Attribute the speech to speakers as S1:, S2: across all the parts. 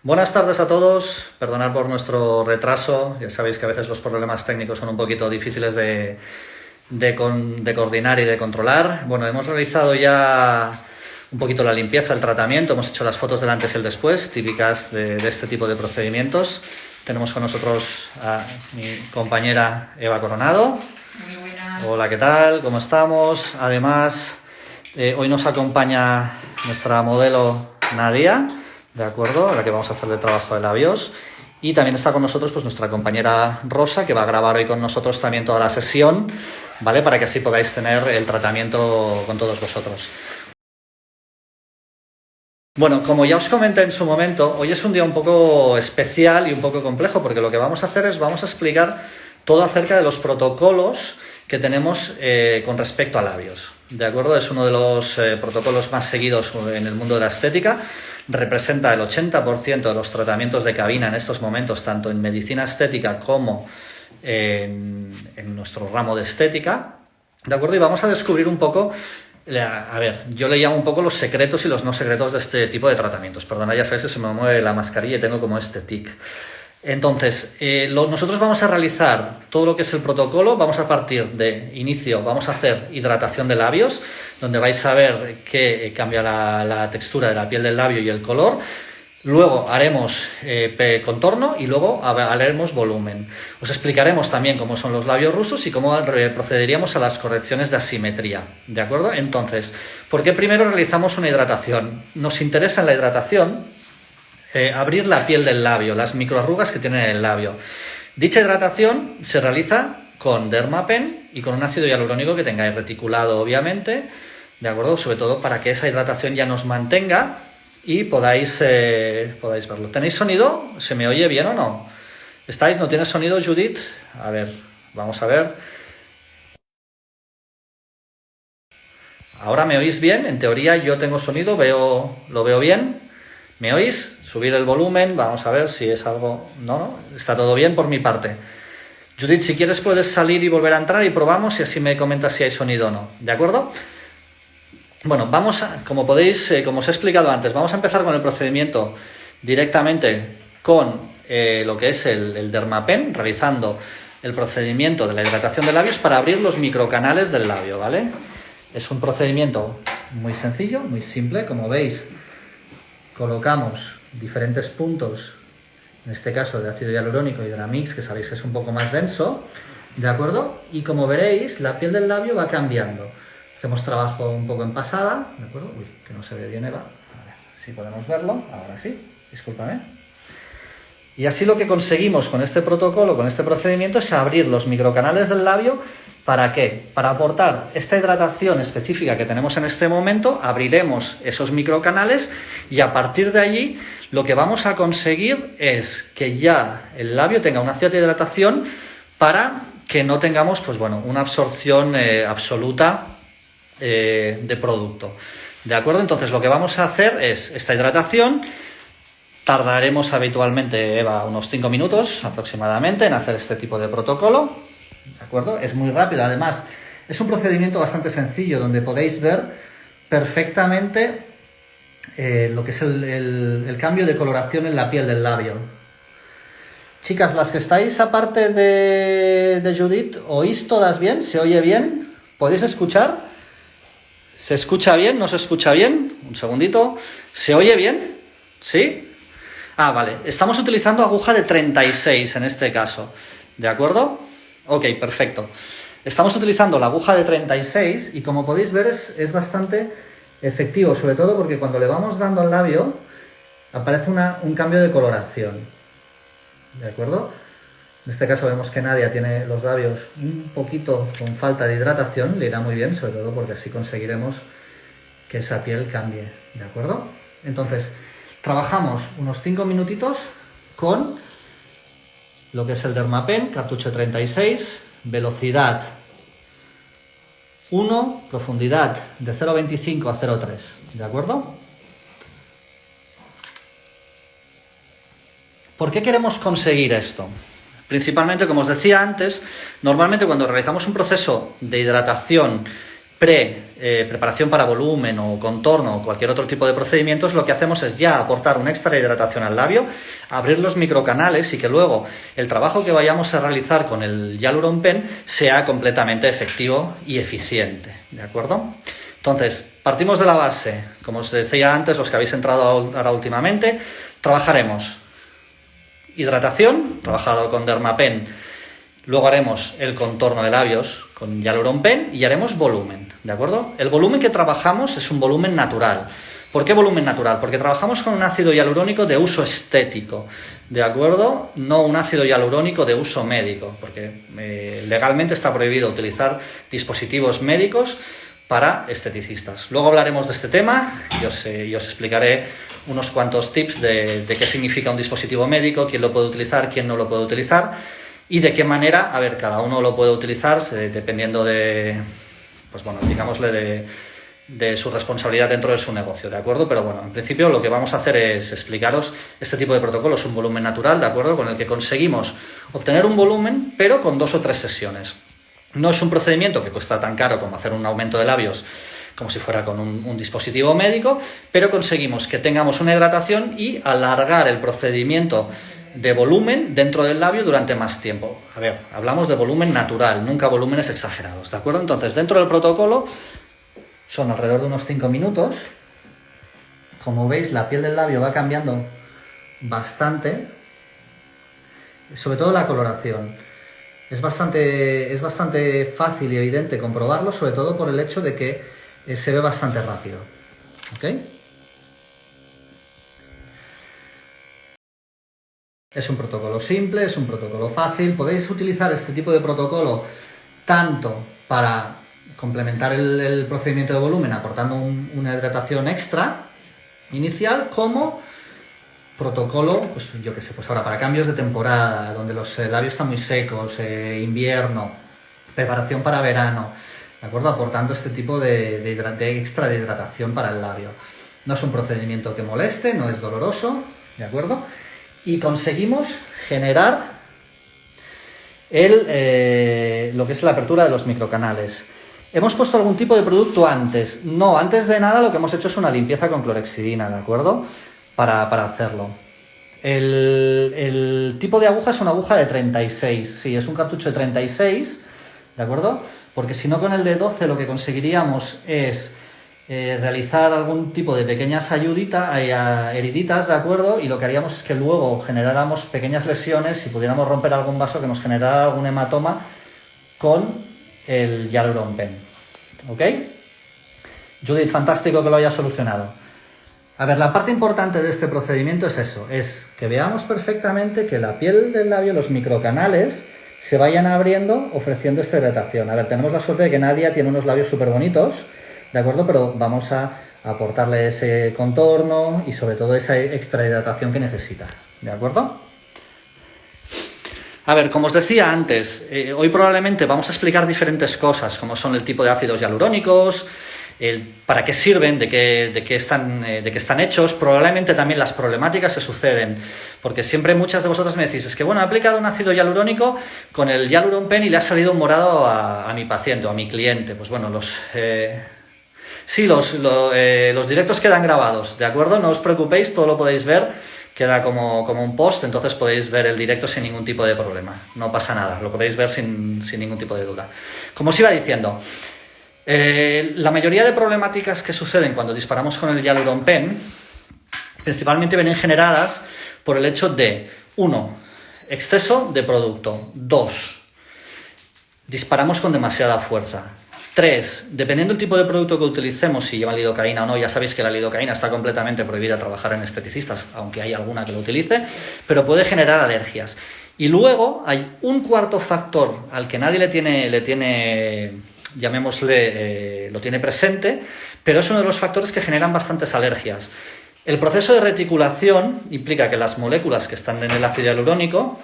S1: Buenas tardes a todos, perdonad por nuestro retraso, ya sabéis que a veces los problemas técnicos son un poquito difíciles de coordinar y de controlar. Bueno, hemos realizado ya un poquito la limpieza, el tratamiento, hemos hecho las fotos del antes y el después, típicas de este tipo de procedimientos. Tenemos con nosotros a mi compañera Eva Coronado.
S2: Muy buenas.
S1: Hola, ¿qué tal? ¿Cómo estamos? Además, hoy nos acompaña nuestra modelo Nadia, ¿de acuerdo? A la que vamos a hacer de trabajo de labios. Y también está con nosotros pues nuestra compañera Rosa, que va a grabar hoy con nosotros también toda la sesión, ¿vale? Para que así podáis tener el tratamiento con todos vosotros. Bueno, como ya os comenté en su momento, hoy es un día un poco especial y un poco complejo, porque lo que vamos a hacer es, vamos a explicar todo acerca de los protocolos que tenemos con respecto a labios, ¿de acuerdo? Es uno de los protocolos más seguidos en el mundo de la estética, representa el 80% de los tratamientos de cabina en estos momentos, tanto en medicina estética como en nuestro ramo de estética, ¿de acuerdo? Y vamos a descubrir un poco... A ver, yo le llamo un poco los secretos y los no secretos de este tipo de tratamientos. Perdona, ya sabéis que se me mueve la mascarilla y tengo como este tic. Entonces, nosotros vamos a realizar todo lo que es el protocolo. Vamos a partir de inicio, vamos a hacer hidratación de labios, donde vais a ver que cambia la textura de la piel del labio y el color. Luego haremos contorno y luego haremos volumen. Os explicaremos también cómo son los labios rusos y cómo procederíamos a las correcciones de asimetría, ¿de acuerdo? Entonces, ¿por qué primero realizamos una hidratación? Nos interesa en la hidratación abrir la piel del labio, las microarrugas que tiene en el labio. Dicha hidratación se realiza con Dermapen y con un ácido hialurónico que tengáis reticulado, obviamente, ¿de acuerdo? Sobre todo para que esa hidratación ya nos mantenga y podáis verlo. ¿Tenéis sonido? ¿Se me oye bien o no? ¿Estáis? ¿No tiene sonido, Judith? A ver, vamos a ver. ¿Ahora me oís bien? En teoría yo tengo sonido, lo veo bien. ¿Me oís? Subir el volumen, vamos a ver si es algo... No, está todo bien por mi parte. Judith, si quieres puedes salir y volver a entrar y probamos y así me comentas si hay sonido o no. ¿De acuerdo? Bueno, como podéis, como os he explicado antes, vamos a empezar con el procedimiento directamente con lo que es el Dermapen, realizando el procedimiento de la hidratación de labios para abrir los microcanales del labio, ¿vale? Es un procedimiento muy sencillo, muy simple. Como veis, colocamos diferentes puntos, en este caso de ácido hialurónico y Dramix, que sabéis que es un poco más denso, ¿de acuerdo? Y como veréis, la piel del labio va cambiando. Hacemos trabajo un poco en pasada, ¿de acuerdo? Uy, que no se ve bien, Eva. A ver si podemos verlo. Ahora sí, discúlpame. Y así lo que conseguimos con este protocolo, con este procedimiento, es abrir los microcanales del labio. ¿Para qué? Para aportar esta hidratación específica que tenemos en este momento, abriremos esos microcanales y a partir de allí lo que vamos a conseguir es que ya el labio tenga una cierta hidratación para que no tengamos, pues bueno, una absorción absoluta de producto, ¿de acuerdo? Entonces lo que vamos a hacer es esta hidratación. Tardaremos habitualmente, Eva, unos 5 minutos aproximadamente en hacer este tipo de protocolo, ¿de acuerdo? Es muy rápido, además es un procedimiento bastante sencillo donde podéis ver perfectamente lo que es el cambio de coloración en la piel del labio. Chicas, las que estáis aparte de Judith, ¿oís todas bien? ¿Se oye bien? ¿Podéis escuchar? ¿Se escucha bien? ¿No se escucha bien? Un segundito. ¿Se oye bien? ¿Sí? Ah, vale. Estamos utilizando aguja de 36 en este caso. ¿De acuerdo? Ok, perfecto. Estamos utilizando la aguja de 36 y como podéis ver es bastante efectivo, sobre todo porque cuando le vamos dando al labio aparece un cambio de coloración. ¿De acuerdo? En este caso vemos que Nadia tiene los labios un poquito con falta de hidratación, le irá muy bien, sobre todo porque así conseguiremos que esa piel cambie, ¿de acuerdo? Entonces, trabajamos unos 5 minutitos con lo que es el Dermapen, cartucho 36, velocidad 1, profundidad de 0,25 a 0,3, ¿de acuerdo? ¿Por qué queremos conseguir esto? Principalmente, como os decía antes, normalmente cuando realizamos un proceso de hidratación preparación para volumen o contorno o cualquier otro tipo de procedimientos, lo que hacemos es ya aportar una extra hidratación al labio, abrir los microcanales y que luego el trabajo que vayamos a realizar con el Hyaluron Pen sea completamente efectivo y eficiente, ¿de acuerdo? Entonces, partimos de la base, como os decía antes, los que habéis entrado ahora últimamente, trabajaremos hidratación, trabajado con Dermapen, luego haremos el contorno de labios con Hyaluron Pen y haremos volumen, ¿de acuerdo? El volumen que trabajamos es un volumen natural. ¿Por qué volumen natural? Porque trabajamos con un ácido hialurónico de uso estético, ¿de acuerdo? No un ácido hialurónico de uso médico, porque legalmente está prohibido utilizar dispositivos médicos para esteticistas. Luego hablaremos de este tema y os explicaré unos cuantos tips de qué significa un dispositivo médico, quién lo puede utilizar, quién no lo puede utilizar y de qué manera, a ver, cada uno lo puede utilizar dependiendo de, pues bueno, digámosle de su responsabilidad dentro de su negocio, ¿de acuerdo? Pero bueno, en principio lo que vamos a hacer es explicaros este tipo de protocolos, un volumen natural, ¿de acuerdo? Con el que conseguimos obtener un volumen, pero con 2 o 3 sesiones. No es un procedimiento que cuesta tan caro como hacer un aumento de labios, como si fuera con un dispositivo médico, pero conseguimos que tengamos una hidratación y alargar el procedimiento de volumen dentro del labio durante más tiempo. A ver, hablamos de volumen natural, nunca volúmenes exagerados, ¿de acuerdo? Entonces, dentro del protocolo son alrededor de unos 5 minutos. Como veis, la piel del labio va cambiando bastante, sobre todo la coloración. Es bastante fácil y evidente comprobarlo, sobre todo por el hecho de que se ve bastante rápido. ¿Ok? Es un protocolo simple, es un protocolo fácil. Podéis utilizar este tipo de protocolo tanto para complementar el procedimiento de volumen aportando una hidratación extra inicial, como protocolo, pues yo qué sé, pues ahora para cambios de temporada, donde los labios están muy secos, invierno, preparación para verano, ¿de acuerdo? Aportando este tipo de extra de hidratación para el labio. No es un procedimiento que moleste, no es doloroso, ¿de acuerdo? Y conseguimos generar lo que es la apertura de los microcanales. ¿Hemos puesto algún tipo de producto antes? No, antes de nada lo que hemos hecho es una limpieza con clorhexidina, ¿de acuerdo? Para hacerlo. El tipo de aguja es una aguja de 36, sí, es un cartucho de 36, ¿de acuerdo? Porque si no, con el de 12 lo que conseguiríamos es realizar algún tipo de pequeñas heriditas, ¿de acuerdo? Y lo que haríamos es que luego generáramos pequeñas lesiones y pudiéramos romper algún vaso que nos generara algún hematoma con el Hyaluron Pen, ¿ok? Judith, fantástico que lo hayas solucionado. A ver, la parte importante de este procedimiento es eso, es que veamos perfectamente que la piel del labio, los microcanales, se vayan abriendo ofreciendo esta hidratación. A ver, tenemos la suerte de que Nadia tiene unos labios súper bonitos, ¿de acuerdo? Pero vamos a aportarle ese contorno y sobre todo esa extra hidratación que necesita, ¿de acuerdo? A ver, como os decía antes, hoy probablemente vamos a explicar diferentes cosas, como son el tipo de ácidos hialurónicos, para qué sirven, de qué están hechos. Probablemente también las problemáticas se suceden, porque siempre muchas de vosotras me decís, es que bueno, he aplicado un ácido hialurónico con el Hyaluron Pen y le ha salido morado a mi paciente o a mi cliente. Pues bueno, los directos quedan grabados, ¿de acuerdo? No os preocupéis, todo lo podéis ver, queda como un post, entonces podéis ver el directo sin ningún tipo de problema, no pasa nada, lo podéis ver sin ningún tipo de duda. Como os iba diciendo, la mayoría de problemáticas que suceden cuando disparamos con el Hyaluron Pen principalmente vienen generadas por el hecho de 1. Exceso de producto. 2. Disparamos con demasiada fuerza. 3. Dependiendo del tipo de producto que utilicemos, si lleva lidocaína o no, ya sabéis que la lidocaína está completamente prohibida trabajar en esteticistas, aunque hay alguna que lo utilice, pero puede generar alergias. Y luego hay un cuarto factor al que nadie le tiene llamémosle, lo tiene presente, pero es uno de los factores que generan bastantes alergias. El proceso de reticulación implica que las moléculas que están en el ácido hialurónico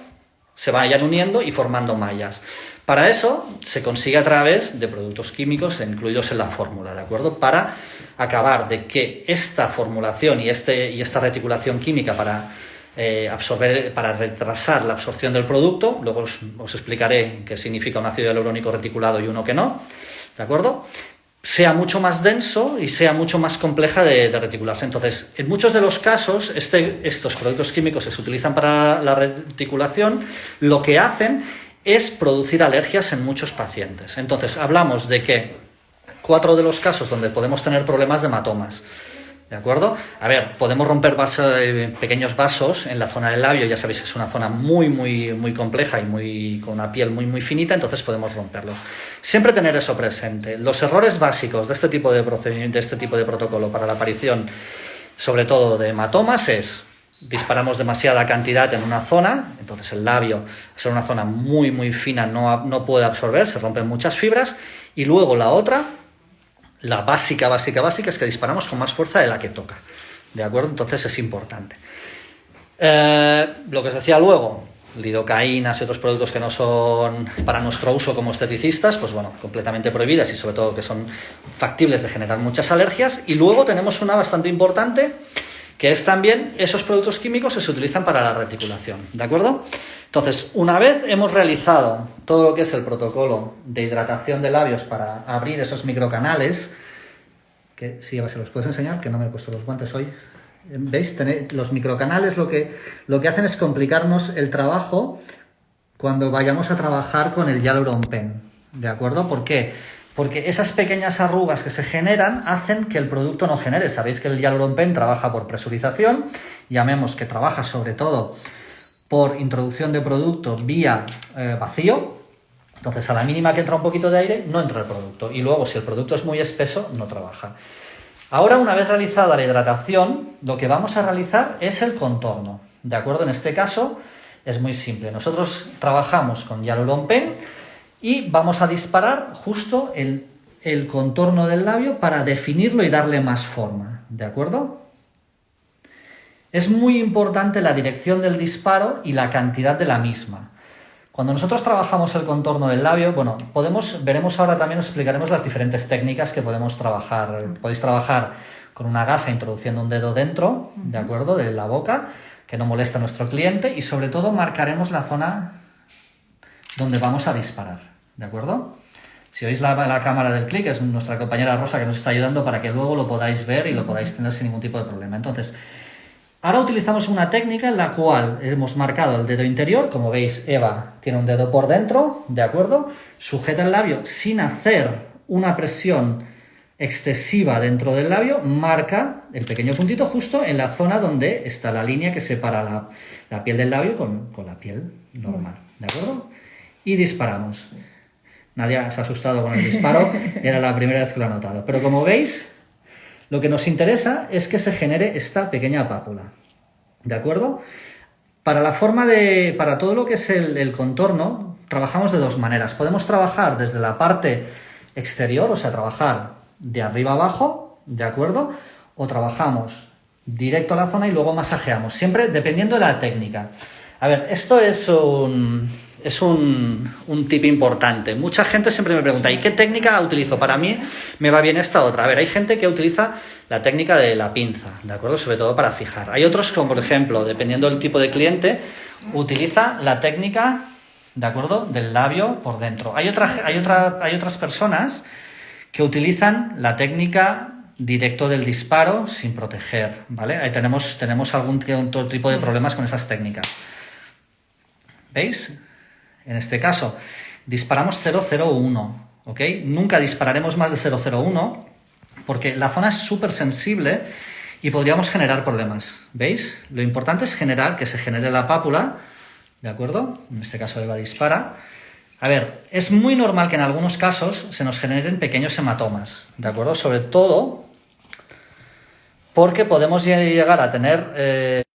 S1: se vayan uniendo y formando mallas. Para eso se consigue a través de productos químicos incluidos en la fórmula, ¿de acuerdo? Para acabar de que esta formulación y esta reticulación química para retrasar la absorción del producto, luego os explicaré qué significa un ácido hialurónico reticulado y uno que no, ¿de acuerdo? sea mucho más denso y sea mucho más compleja de reticularse. Entonces, en muchos de los casos, estos productos químicos que se utilizan para la reticulación, lo que hacen es producir alergias en muchos pacientes. Entonces, hablamos de que 4 de los casos donde podemos tener problemas de hematomas, ¿de acuerdo? A ver, podemos romper pequeños vasos en la zona del labio, ya sabéis que es una zona muy compleja y con una piel muy finita, entonces podemos romperlos. Siempre tener eso presente. Los errores básicos de este tipo de procedimiento, de este tipo de protocolo para la aparición, sobre todo de hematomas, es disparamos demasiada cantidad en una zona, entonces el labio, es una zona muy fina, no puede absorber, se rompen muchas fibras, y luego la otra, la básica es que disparamos con más fuerza de la que toca, ¿de acuerdo? Entonces es importante. Lo que os decía luego, lidocaínas y otros productos que no son para nuestro uso como esteticistas, pues bueno, completamente prohibidas y sobre todo que son factibles de generar muchas alergias. Y luego tenemos una bastante importante, que es también esos productos químicos que se utilizan para la reticulación, ¿de acuerdo? Entonces, una vez hemos realizado todo lo que es el protocolo de hidratación de labios para abrir esos microcanales, que sí, se los puedes enseñar, que no me he puesto los guantes hoy. ¿Veis? Los microcanales lo que hacen es complicarnos el trabajo cuando vayamos a trabajar con el Hyaluron Pen, ¿de acuerdo? ¿Por qué? Porque esas pequeñas arrugas que se generan hacen que el producto no genere. Sabéis que el Hyaluron Pen trabaja por presurización, llamemos que trabaja sobre todo por introducción de producto vía vacío. Entonces, a la mínima que entra un poquito de aire, no entra el producto. Y luego, si el producto es muy espeso, no trabaja. Ahora, una vez realizada la hidratación, lo que vamos a realizar es el contorno, ¿de acuerdo? En este caso, es muy simple. Nosotros trabajamos con Hyaluron Pen y vamos a disparar justo el contorno del labio para definirlo y darle más forma, ¿de acuerdo? Es muy importante la dirección del disparo y la cantidad de la misma. Cuando nosotros trabajamos el contorno del labio, bueno, veremos ahora también, os explicaremos las diferentes técnicas que podemos trabajar. Podéis trabajar con una gasa introduciendo un dedo dentro, ¿de acuerdo?, de la boca, que no molesta a nuestro cliente, y sobre todo marcaremos la zona donde vamos a disparar, ¿de acuerdo? Si oís la cámara del clic, es nuestra compañera Rosa que nos está ayudando para que luego lo podáis ver y lo podáis tener sin ningún tipo de problema. Entonces, ahora utilizamos una técnica en la cual hemos marcado el dedo interior. Como veis, Eva tiene un dedo por dentro, ¿de acuerdo? Sujeta el labio sin hacer una presión excesiva dentro del labio, marca el pequeño puntito justo en la zona donde está la línea que separa la piel del labio con la piel normal, ¿de acuerdo? Y disparamos. Nadia se ha asustado con el disparo, era la primera vez que lo ha notado. Pero como veis, lo que nos interesa es que se genere esta pequeña pápula, ¿de acuerdo? Para todo lo que es el contorno, trabajamos de dos maneras. Podemos trabajar desde la parte exterior, o sea, trabajar de arriba abajo, ¿de acuerdo? O trabajamos directo a la zona y luego masajeamos, siempre dependiendo de la técnica. A ver, esto es un tip importante. Mucha gente siempre me pregunta, ¿y qué técnica utilizo? Para mí me va bien esta otra. A ver, hay gente que utiliza la técnica de la pinza, ¿de acuerdo? Sobre todo para fijar. Hay otros, como por ejemplo, dependiendo del tipo de cliente, utiliza la técnica, ¿de acuerdo?, del labio por dentro. Hay otras personas que utilizan la técnica directo del disparo sin proteger, ¿vale? Ahí tenemos algún otro tipo de problemas con esas técnicas. ¿Veis? En este caso, disparamos 001, ¿ok? Nunca dispararemos más de 001 porque la zona es súper sensible y podríamos generar problemas. ¿Veis? Lo importante es que se genere la pápula, ¿de acuerdo? En este caso Eva dispara. A ver, es muy normal que en algunos casos se nos generen pequeños hematomas, ¿de acuerdo? Sobre todo porque podemos llegar a tener...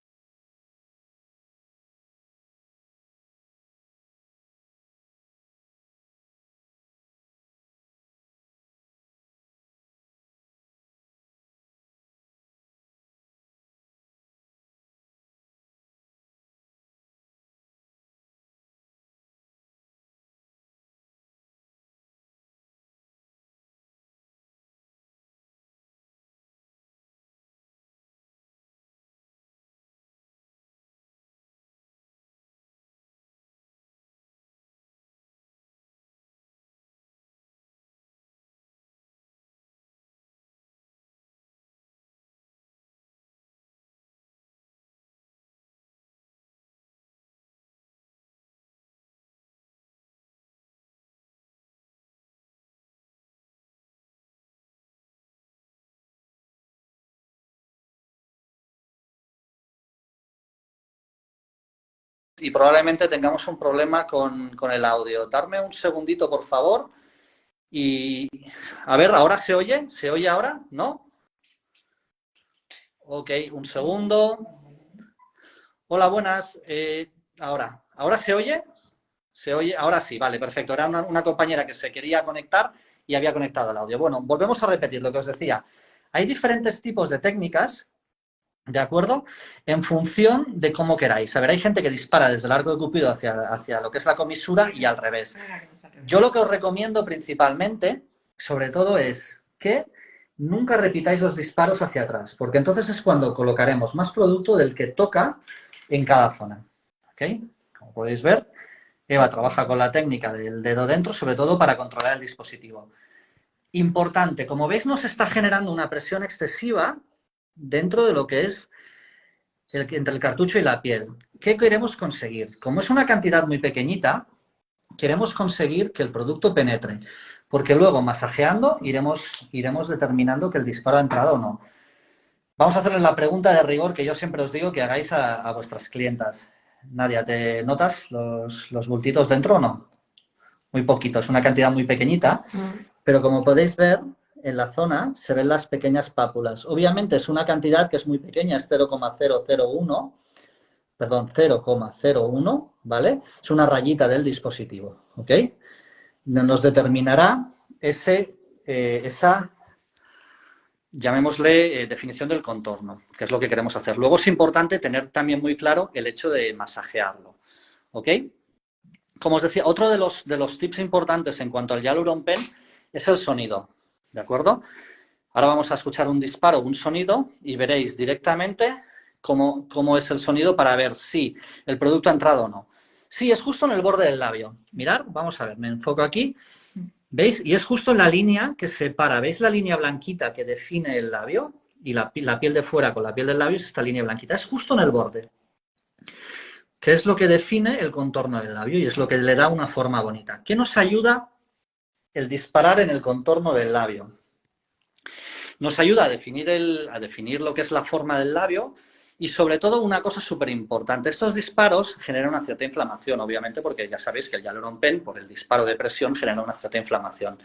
S1: y probablemente tengamos un problema con el audio. Darme un segundito, por favor. Y a ver, ¿ahora se oye? ¿Se oye ahora? ¿No? Ok, un segundo. Hola, buenas. ¿Ahora se oye? ¿Se oye? Ahora sí, vale, perfecto. Era una compañera que se quería conectar y había conectado el audio. Bueno, volvemos a repetir lo que os decía. Hay diferentes tipos de técnicas, ¿de acuerdo? En función de cómo queráis. A ver, hay gente que dispara desde el arco de Cupido hacia lo que es la comisura y al revés. Yo lo que os recomiendo principalmente, sobre todo, es que nunca repitáis los disparos hacia atrás, porque entonces es cuando colocaremos más producto del que toca en cada zona. ¿Ok? Como podéis ver, Eva trabaja con la técnica del dedo dentro, sobre todo para controlar el dispositivo. Importante, como veis, nos está generando una presión excesiva dentro de lo que es entre el cartucho y la piel. ¿Qué queremos conseguir? Como es una cantidad muy pequeñita, queremos conseguir que el producto penetre, porque luego masajeando iremos determinando que el disparo ha entrado o no. Vamos a hacerles la pregunta de rigor que yo siempre os digo que hagáis a vuestras clientas. Nadia, ¿te notas los bultitos dentro o no? Muy poquito, es una cantidad muy pequeñita, pero como podéis ver, en la zona se ven las pequeñas pápulas. Obviamente es una cantidad que es muy pequeña, es 0,001, perdón, 0,01, ¿vale? Es una rayita del dispositivo, ¿ok? Nos determinará esa, llamémosle, definición del contorno, que es lo que queremos hacer. Luego es importante tener también muy claro el hecho de masajearlo, ¿ok? Como os decía, otro de los tips importantes en cuanto al Hyaluron Pen es el sonido, ¿de acuerdo? Ahora vamos a escuchar un disparo, un sonido, y veréis directamente cómo es el sonido para ver si el producto ha entrado o no. Sí, es justo en el borde del labio. Mirad, vamos a ver, me enfoco aquí. ¿Veis? Y es justo en la línea que separa. ¿Veis la línea blanquita que define el labio? Y la piel de fuera con la piel del labio es esta línea blanquita. Es justo en el borde. Que es lo que define el contorno del labio y es lo que le da una forma bonita. ¿Qué nos ayuda el disparar en el contorno del labio? Nos ayuda a definir lo que es la forma del labio y sobre todo una cosa súper importante. Estos disparos generan una cierta inflamación, obviamente, porque ya sabéis que el Hyaluron Pen, por el disparo de presión, genera una cierta inflamación.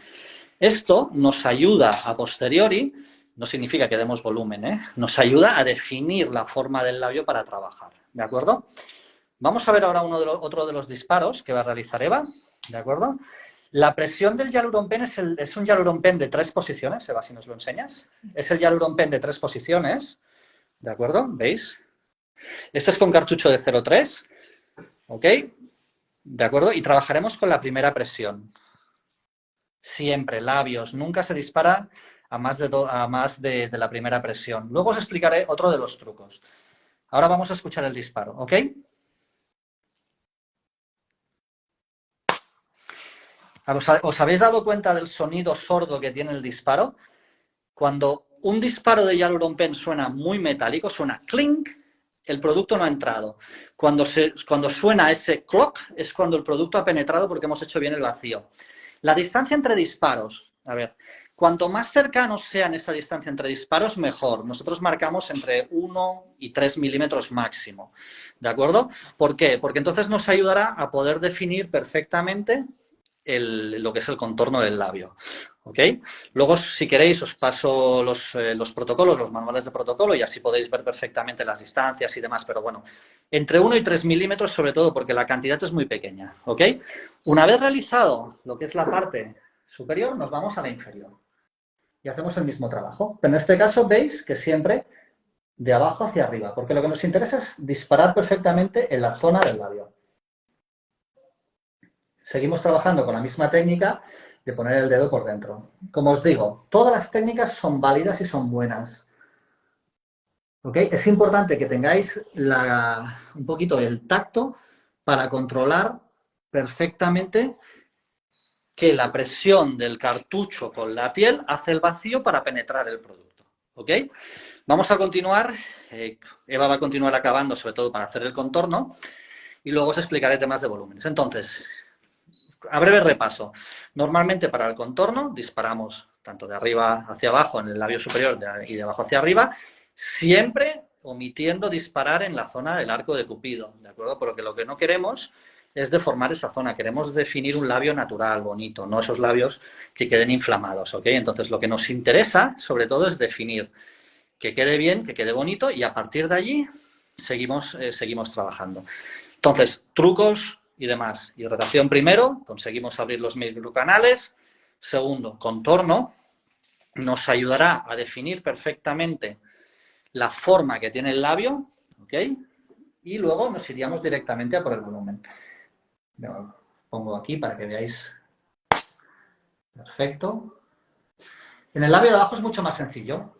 S1: Esto nos ayuda a posteriori, no significa que demos volumen, nos ayuda a definir la forma del labio para trabajar, ¿de acuerdo? Vamos a ver ahora otro de los disparos que va a realizar Eva, ¿de acuerdo? La presión del Hyaluron Pen es un Hyaluron Pen de 3 posiciones, Eva, si nos lo enseñas. Es el Hyaluron Pen de 3 posiciones, ¿de acuerdo? ¿Veis? Este es con cartucho de 0,3, ¿ok? ¿De acuerdo? Y trabajaremos con la primera presión. Siempre, labios, nunca se dispara a más de la primera presión. Luego os explicaré otro de los trucos. Ahora vamos a escuchar el disparo, ¿ok? ¿Os habéis dado cuenta del sonido sordo que tiene el disparo? Cuando un disparo de Hyaluron Pen suena muy metálico, suena clink, el producto no ha entrado. Cuando suena ese clock es cuando el producto ha penetrado porque hemos hecho bien el vacío. La distancia entre disparos, a ver, cuanto más cercanos sean esa distancia entre disparos, mejor. Nosotros marcamos entre 1 y 3 milímetros máximo, ¿de acuerdo? ¿Por qué? Porque entonces nos ayudará a poder definir perfectamente lo que es el contorno del labio, ¿ok? Luego, si queréis, os paso los protocolos, los manuales de protocolo y así podéis ver perfectamente las distancias y demás, pero bueno, entre 1 y 3 milímetros sobre todo porque la cantidad es muy pequeña, ¿ok? Una vez realizado lo que es la parte superior, nos vamos a la inferior y hacemos el mismo trabajo. Pero en este caso veis que siempre de abajo hacia arriba, porque lo que nos interesa es disparar perfectamente en la zona del labio. Seguimos trabajando con la misma técnica de poner el dedo por dentro. Como os digo, todas las técnicas son válidas y son buenas. ¿Ok? Es importante que tengáis un poquito el tacto para controlar perfectamente que la presión del cartucho con la piel hace el vacío para penetrar el producto. ¿Ok? Vamos a continuar. Eva va a continuar acabando, sobre todo para hacer el contorno, y luego os explicaré temas de volúmenes. Entonces, a breve repaso. Normalmente para el contorno disparamos tanto de arriba hacia abajo en el labio superior y de abajo hacia arriba, siempre omitiendo disparar en la zona del arco de Cupido, ¿de acuerdo? Porque lo que no queremos es deformar esa zona, queremos definir un labio natural, bonito, no esos labios que queden inflamados, ¿ok? Entonces, lo que nos interesa, sobre todo, es definir que quede bien, que quede bonito, y a partir de allí seguimos trabajando. Entonces, trucos y demás. Hidratación primero, conseguimos abrir los microcanales. Segundo, contorno. Nos ayudará a definir perfectamente la forma que tiene el labio, ¿ok? Y luego nos iríamos directamente a por el volumen. Lo pongo aquí para que veáis. Perfecto. En el labio de abajo es mucho más sencillo,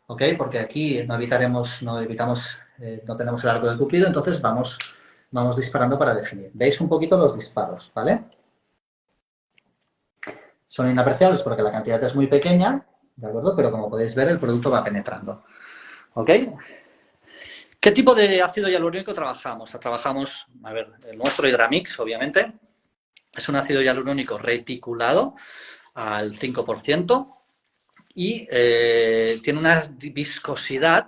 S1: ¿ok? Porque aquí no tenemos el arco de Cupido, entonces vamos disparando para definir. Veis un poquito los disparos, ¿vale? Son inapreciables porque la cantidad es muy pequeña, ¿de acuerdo? Pero como podéis ver, el producto va penetrando, ¿ok? ¿Qué tipo de ácido hialurónico trabajamos? Trabajamos, a ver, el nuestro Hydramix, obviamente, es un ácido hialurónico reticulado al 5% y tiene una viscosidad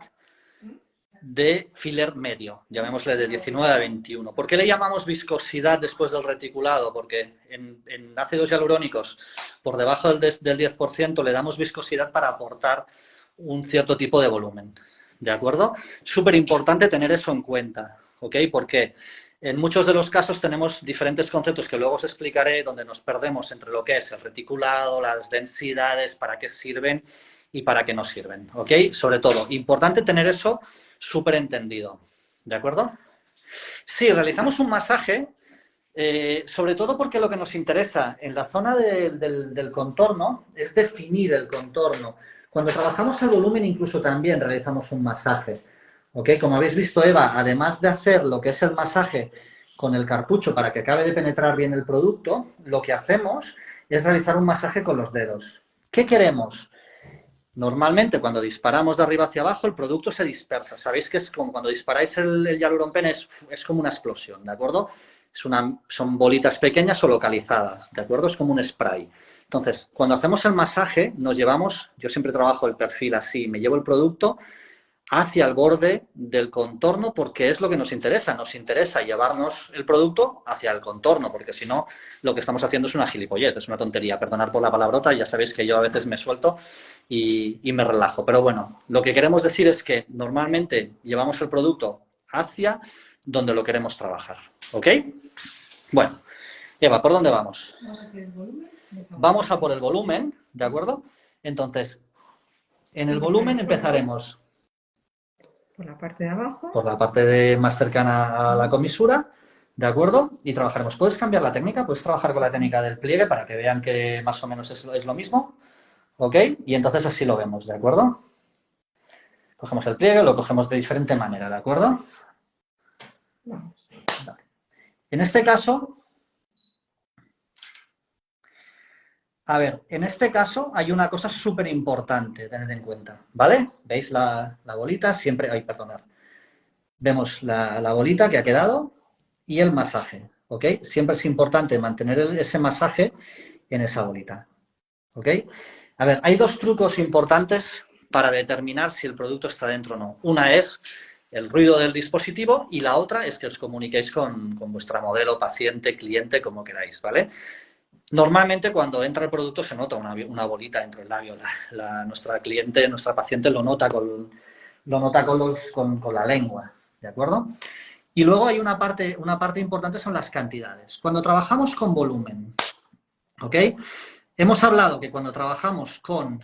S1: de filler medio, llamémosle de 19 a 21. ¿Por qué le llamamos viscosidad después del reticulado? Porque en ácidos hialurónicos por debajo del 10% le damos viscosidad para aportar un cierto tipo de volumen, ¿de acuerdo? Súper importante tener eso en cuenta, ¿ok? Porque en muchos de los casos tenemos diferentes conceptos que luego os explicaré, donde nos perdemos entre lo que es el reticulado, las densidades, para qué sirven y para qué no sirven, ¿ok? Sobre todo, importante tener eso súper entendido, ¿de acuerdo? Sí, realizamos un masaje, sobre todo porque lo que nos interesa en la zona del contorno es definir el contorno. Cuando trabajamos el volumen incluso también realizamos un masaje, ¿ok? Como habéis visto, Eva, además de hacer lo que es el masaje con el cartucho para que acabe de penetrar bien el producto, lo que hacemos es realizar un masaje con los dedos. ¿Qué queremos? Normalmente, cuando disparamos de arriba hacia abajo, el producto se dispersa. Sabéis que es como cuando disparáis el Hyaluron Pen, es como una explosión, ¿de acuerdo? Son bolitas pequeñas o localizadas, ¿de acuerdo? Es como un spray. Entonces, cuando hacemos el masaje, yo siempre trabajo el perfil así, me llevo el producto hacia el borde del contorno porque es lo que nos interesa. Nos interesa llevarnos el producto hacia el contorno, porque si no, lo que estamos haciendo es una gilipollez, es una tontería. Perdonad por la palabrota, ya sabéis que yo a veces me suelto y me relajo. Pero bueno, lo que queremos decir es que normalmente llevamos el producto hacia donde lo queremos trabajar. ¿Ok? Bueno, Eva, ¿por dónde vamos? Vamos a por el volumen, ¿de acuerdo? Entonces, en el volumen empezaremos
S2: por la parte de abajo.
S1: Por la parte más cercana a la comisura, ¿de acuerdo? Y trabajaremos. ¿Puedes cambiar la técnica? Puedes trabajar con la técnica del pliegue para que vean que más o menos es lo mismo, ¿ok? Y entonces así lo vemos, ¿de acuerdo? Cogemos el pliegue, lo cogemos de diferente manera, ¿de acuerdo?
S2: Vamos.
S1: Vale. En este caso, en este caso hay una cosa súper importante tener en cuenta, ¿vale? ¿Veis la bolita? Siempre, perdonad. Vemos la bolita que ha quedado y el masaje, ¿ok? Siempre es importante mantener ese masaje en esa bolita, ¿ok? A ver, hay dos trucos importantes para determinar si el producto está dentro o no. Una es el ruido del dispositivo y la otra es que os comuniquéis con vuestra modelo, paciente, cliente, como queráis, ¿vale? Normalmente cuando entra el producto se nota una bolita dentro del labio. Nuestra cliente, nuestra paciente lo nota con la lengua, ¿de acuerdo? Y luego hay una parte importante, son las cantidades. Cuando trabajamos con volumen, ¿ok? Hemos hablado que cuando trabajamos con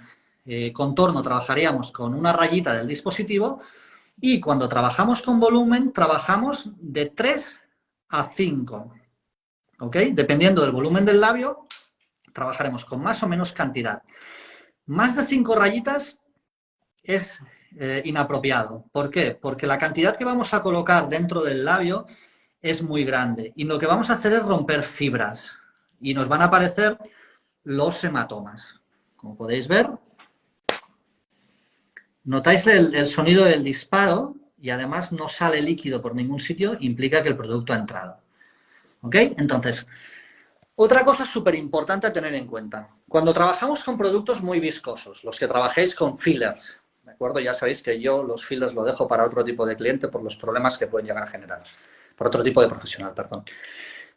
S1: contorno trabajaríamos con una rayita del dispositivo y cuando trabajamos con volumen trabajamos de 3 a 5, ¿ok? Dependiendo del volumen del labio, trabajaremos con más o menos cantidad. Más de 5 rayitas es inapropiado. ¿Por qué? Porque la cantidad que vamos a colocar dentro del labio es muy grande y lo que vamos a hacer es romper fibras y nos van a aparecer los hematomas. Como podéis ver, notáis el sonido del disparo y además no sale líquido por ningún sitio, implica que el producto ha entrado. ¿Ok? Entonces, otra cosa súper importante a tener en cuenta. Cuando trabajamos con productos muy viscosos, los que trabajéis con fillers, ¿de acuerdo? Ya sabéis que yo los fillers lo dejo para otro tipo de cliente por los problemas que pueden llegar a generar. Por otro tipo de profesional, perdón.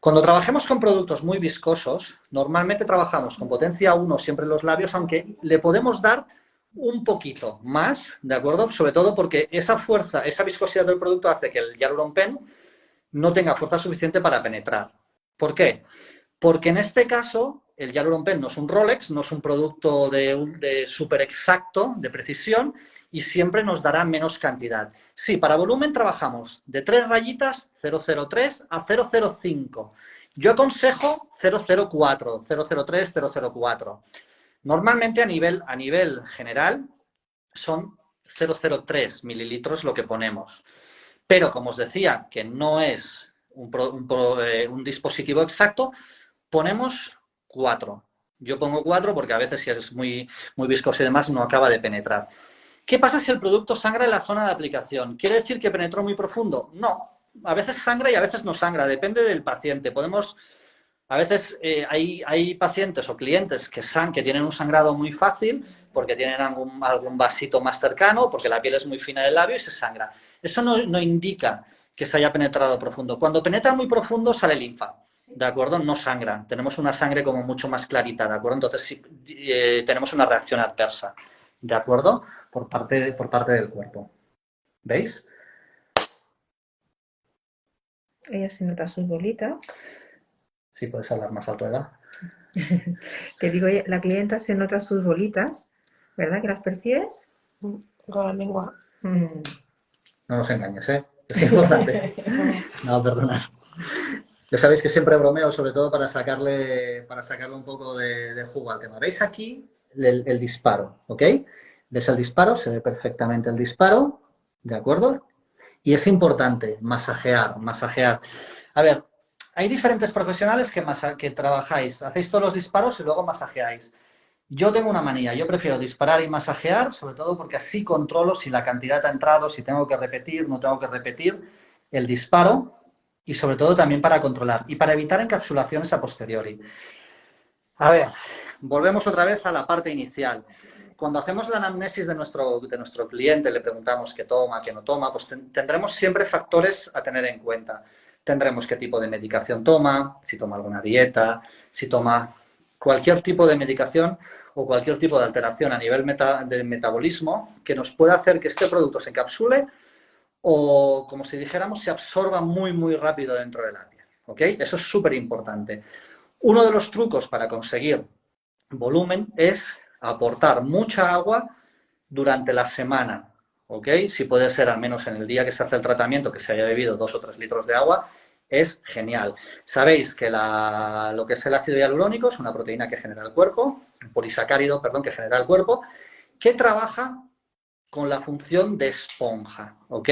S1: Cuando trabajemos con productos muy viscosos, normalmente trabajamos con potencia 1 siempre en los labios, aunque le podemos dar un poquito más, ¿de acuerdo? Sobre todo porque esa fuerza, esa viscosidad del producto hace que el Hyaluron Pen no tenga fuerza suficiente para penetrar. ¿Por qué? Porque en este caso el Hyaluron Pen no es un Rolex, no es un producto de súper exacto, de precisión, y siempre nos dará menos cantidad. Sí, para volumen trabajamos de 3 rayitas, 003 a 005. Yo aconsejo 004, 003, 004. Normalmente a nivel general son 003 mililitros lo que ponemos. Pero como os decía, que no es un dispositivo exacto, ponemos 4. Yo pongo 4 porque a veces si eres muy viscoso y demás no acaba de penetrar. ¿Qué pasa si el producto sangra en la zona de aplicación? ¿Quiere decir que penetró muy profundo? No. A veces sangra y a veces no sangra. Depende del paciente. A veces hay pacientes o clientes que tienen un sangrado muy fácil porque tienen algún vasito más cercano, porque la piel es muy fina del labio y se sangra. Eso no indica que se haya penetrado profundo. Cuando penetra muy profundo sale linfa, ¿de acuerdo? No sangra. Tenemos una sangre como mucho más clarita, ¿de acuerdo? Entonces sí, tenemos una reacción adversa, ¿de acuerdo? Por parte del cuerpo. ¿Veis?
S2: Ella se nota sus bolitas.
S1: Sí, puedes hablar más alto, ¿verdad?
S2: Que digo, la clienta se nota sus bolitas, ¿verdad? ¿Que las percibes?
S3: Con la lengua.
S2: Mm.
S1: No nos engañes, ¿eh? Es importante. No, perdonad. Ya sabéis que siempre bromeo, sobre todo para sacarle un poco de jugo al tema. ¿Veis aquí el disparo? ¿Ok? ¿Ves el disparo? Se ve perfectamente el disparo, ¿de acuerdo? Y es importante masajear. A ver, hay diferentes profesionales que trabajáis, hacéis todos los disparos y luego masajeáis. Yo tengo una manía, yo prefiero disparar y masajear, sobre todo porque así controlo si la cantidad ha entrado, si tengo que repetir, no tengo que repetir el disparo y sobre todo también para controlar y para evitar encapsulaciones a posteriori. A ver, volvemos otra vez a la parte inicial. Cuando hacemos la anamnesis de nuestro cliente, le preguntamos qué toma, qué no toma, pues tendremos siempre factores a tener en cuenta. Tendremos qué tipo de medicación toma, si toma alguna dieta, si toma cualquier tipo de medicación o cualquier tipo de alteración a nivel de metabolismo que nos pueda hacer que este producto se encapsule o, como si dijéramos, se absorba muy rápido dentro de la piel. ¿Ok? Eso es súper importante. Uno de los trucos para conseguir volumen es aportar mucha agua durante la semana, ¿ok? Si puede ser al menos en el día que se hace el tratamiento, que se haya bebido 2 o 3 litros de agua, es genial. Sabéis que lo que es el ácido hialurónico es una proteína que genera el cuerpo, un polisacárido, perdón, que genera el cuerpo, que trabaja con la función de esponja, ¿ok?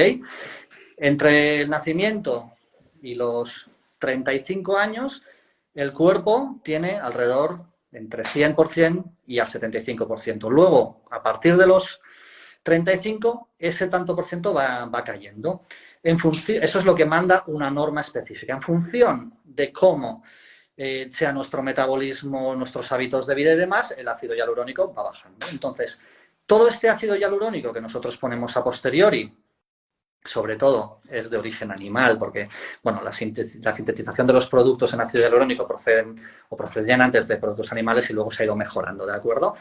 S1: Entre el nacimiento y los 35 años, el cuerpo tiene alrededor entre 100% y al 75%. Luego, a partir de los 35, ese tanto por ciento va cayendo. Eso es lo que manda una norma específica. En función de cómo sea nuestro metabolismo, nuestros hábitos de vida y demás, el ácido hialurónico va bajando. Entonces, todo este ácido hialurónico que nosotros ponemos a posteriori, sobre todo es de origen animal, porque bueno, la sintetización de los productos en ácido hialurónico procedían antes de productos animales y luego se ha ido mejorando, ¿de acuerdo?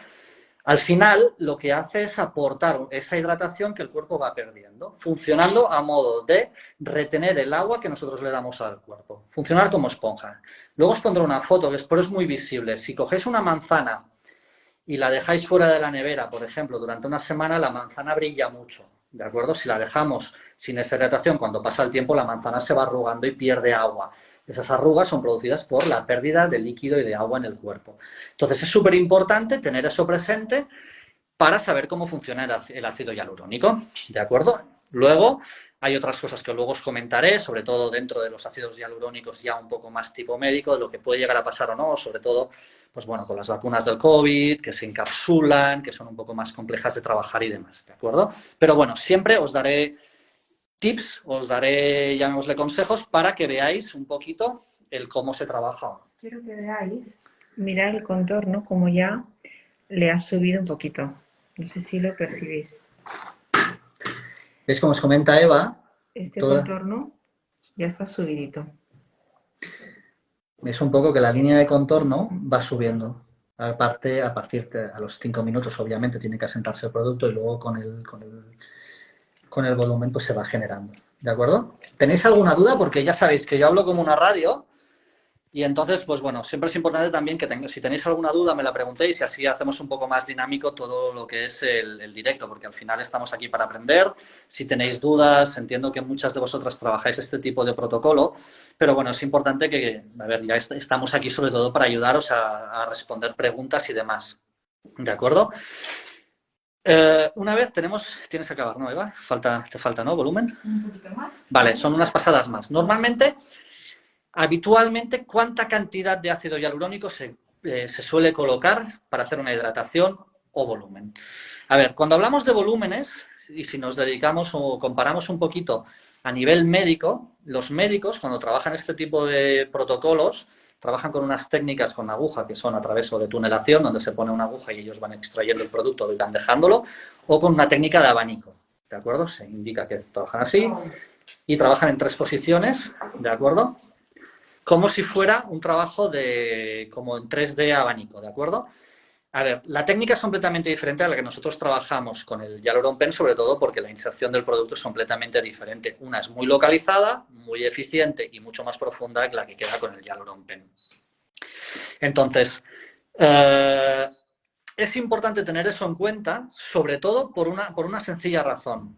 S1: Al final, lo que hace es aportar esa hidratación que el cuerpo va perdiendo, funcionando a modo de retener el agua que nosotros le damos al cuerpo, funcionar como esponja. Luego os pondré una foto que espero es muy visible. Si cogéis una manzana y la dejáis fuera de la nevera, por ejemplo, durante una semana, la manzana brilla mucho, ¿de acuerdo? Si la dejamos sin esa hidratación, cuando pasa el tiempo, la manzana se va arrugando y pierde agua. Esas arrugas son producidas por la pérdida de líquido y de agua en el cuerpo. Entonces es súper importante tener eso presente para saber cómo funciona el ácido hialurónico, ¿de acuerdo? Luego hay otras cosas que luego os comentaré, sobre todo dentro de los ácidos hialurónicos ya un poco más tipo médico, de lo que puede llegar a pasar o no, sobre todo pues bueno, con las vacunas del COVID, que se encapsulan, que son un poco más complejas de trabajar y demás, ¿de acuerdo? Pero bueno, siempre os daré tips, os daré, llamémosle consejos, para que veáis un poquito el cómo se trabaja.
S2: Quiero que veáis, mirad el contorno, como ya le ha subido un poquito. No sé si lo percibís.
S1: ¿Veis cómo os comenta Eva?
S2: Este
S1: Toda-
S2: contorno ya está subidito.
S1: Es un poco que la línea de contorno va subiendo. Aparte, a los 5 minutos, obviamente, tiene que asentarse el producto y luego con el volumen pues se va generando. ¿De acuerdo? ¿Tenéis alguna duda? Porque ya sabéis que yo hablo como una radio y entonces, pues bueno, siempre es importante también que si tenéis alguna duda me la preguntéis y así hacemos un poco más dinámico todo lo que es el directo, porque al final estamos aquí para aprender. Si tenéis dudas, entiendo que muchas de vosotras trabajáis este tipo de protocolo, pero bueno, es importante que, a ver, ya estamos aquí sobre todo para ayudaros a responder preguntas y demás. ¿De acuerdo? Una vez tienes que acabar, ¿no, Eva? Te falta, ¿no? ¿Volumen?
S2: Un poquito más.
S1: Vale, son unas pasadas más. Normalmente, habitualmente, ¿cuánta cantidad de ácido hialurónico se suele colocar para hacer una hidratación o volumen? A ver, cuando hablamos de volúmenes, y si nos dedicamos o comparamos un poquito a nivel médico, los médicos, cuando trabajan este tipo de protocolos, trabajan con unas técnicas con aguja que son a través de tunelación, donde se pone una aguja y ellos van extrayendo el producto y van dejándolo, o con una técnica de abanico, ¿de acuerdo? Se indica que trabajan así y trabajan en 3 posiciones, ¿de acuerdo? Como si fuera un trabajo como en 3D abanico, ¿de acuerdo? A ver, la técnica es completamente diferente a la que nosotros trabajamos con el Hyaluron Pen, sobre todo porque la inserción del producto es completamente diferente. Una es muy localizada, muy eficiente y mucho más profunda que la que queda con el Hyaluron Pen. Entonces, es importante tener eso en cuenta, sobre todo por una sencilla razón.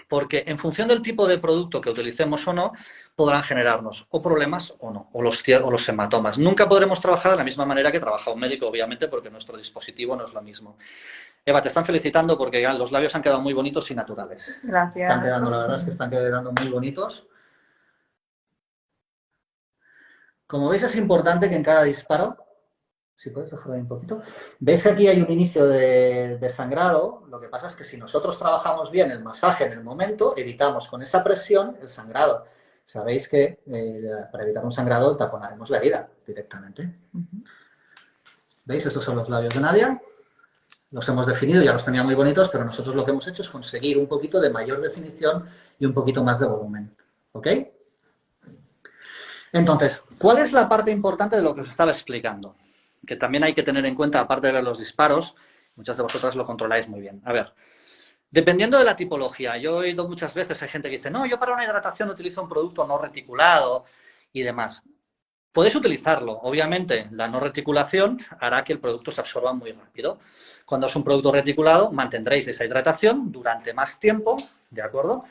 S1: Porque en función del tipo de producto que utilicemos o no, podrán generarnos o problemas o no, o los hematomas. Nunca podremos trabajar de la misma manera que trabaja un médico, obviamente, porque nuestro dispositivo no es lo mismo. Eva, te están felicitando porque ya los labios han quedado muy bonitos y naturales.
S2: Gracias.
S1: La verdad es que están quedando muy bonitos. Como veis, es importante que en cada disparo, si puedes dejarlo ahí un poquito, veis que aquí hay un inicio de sangrado. Lo que pasa es que si nosotros trabajamos bien el masaje en el momento, evitamos con esa presión el sangrado. Sabéis que para evitar un sangrado taponaremos la herida directamente. ¿Veis? Estos son los labios de Nadia. Los hemos definido, ya los tenía muy bonitos, pero nosotros lo que hemos hecho es conseguir un poquito de mayor definición y un poquito más de volumen. ¿Ok? Entonces, ¿cuál es la parte importante de lo que os estaba explicando? Que también hay que tener en cuenta, aparte de ver los disparos, muchas de vosotras lo controláis muy bien. A ver, dependiendo de la tipología, yo he oído muchas veces, hay gente que dice, no, yo para una hidratación utilizo un producto no reticulado y demás. Podéis utilizarlo, obviamente, la no reticulación hará que el producto se absorba muy rápido. Cuando es un producto reticulado, mantendréis esa hidratación durante más tiempo, ¿de acuerdo?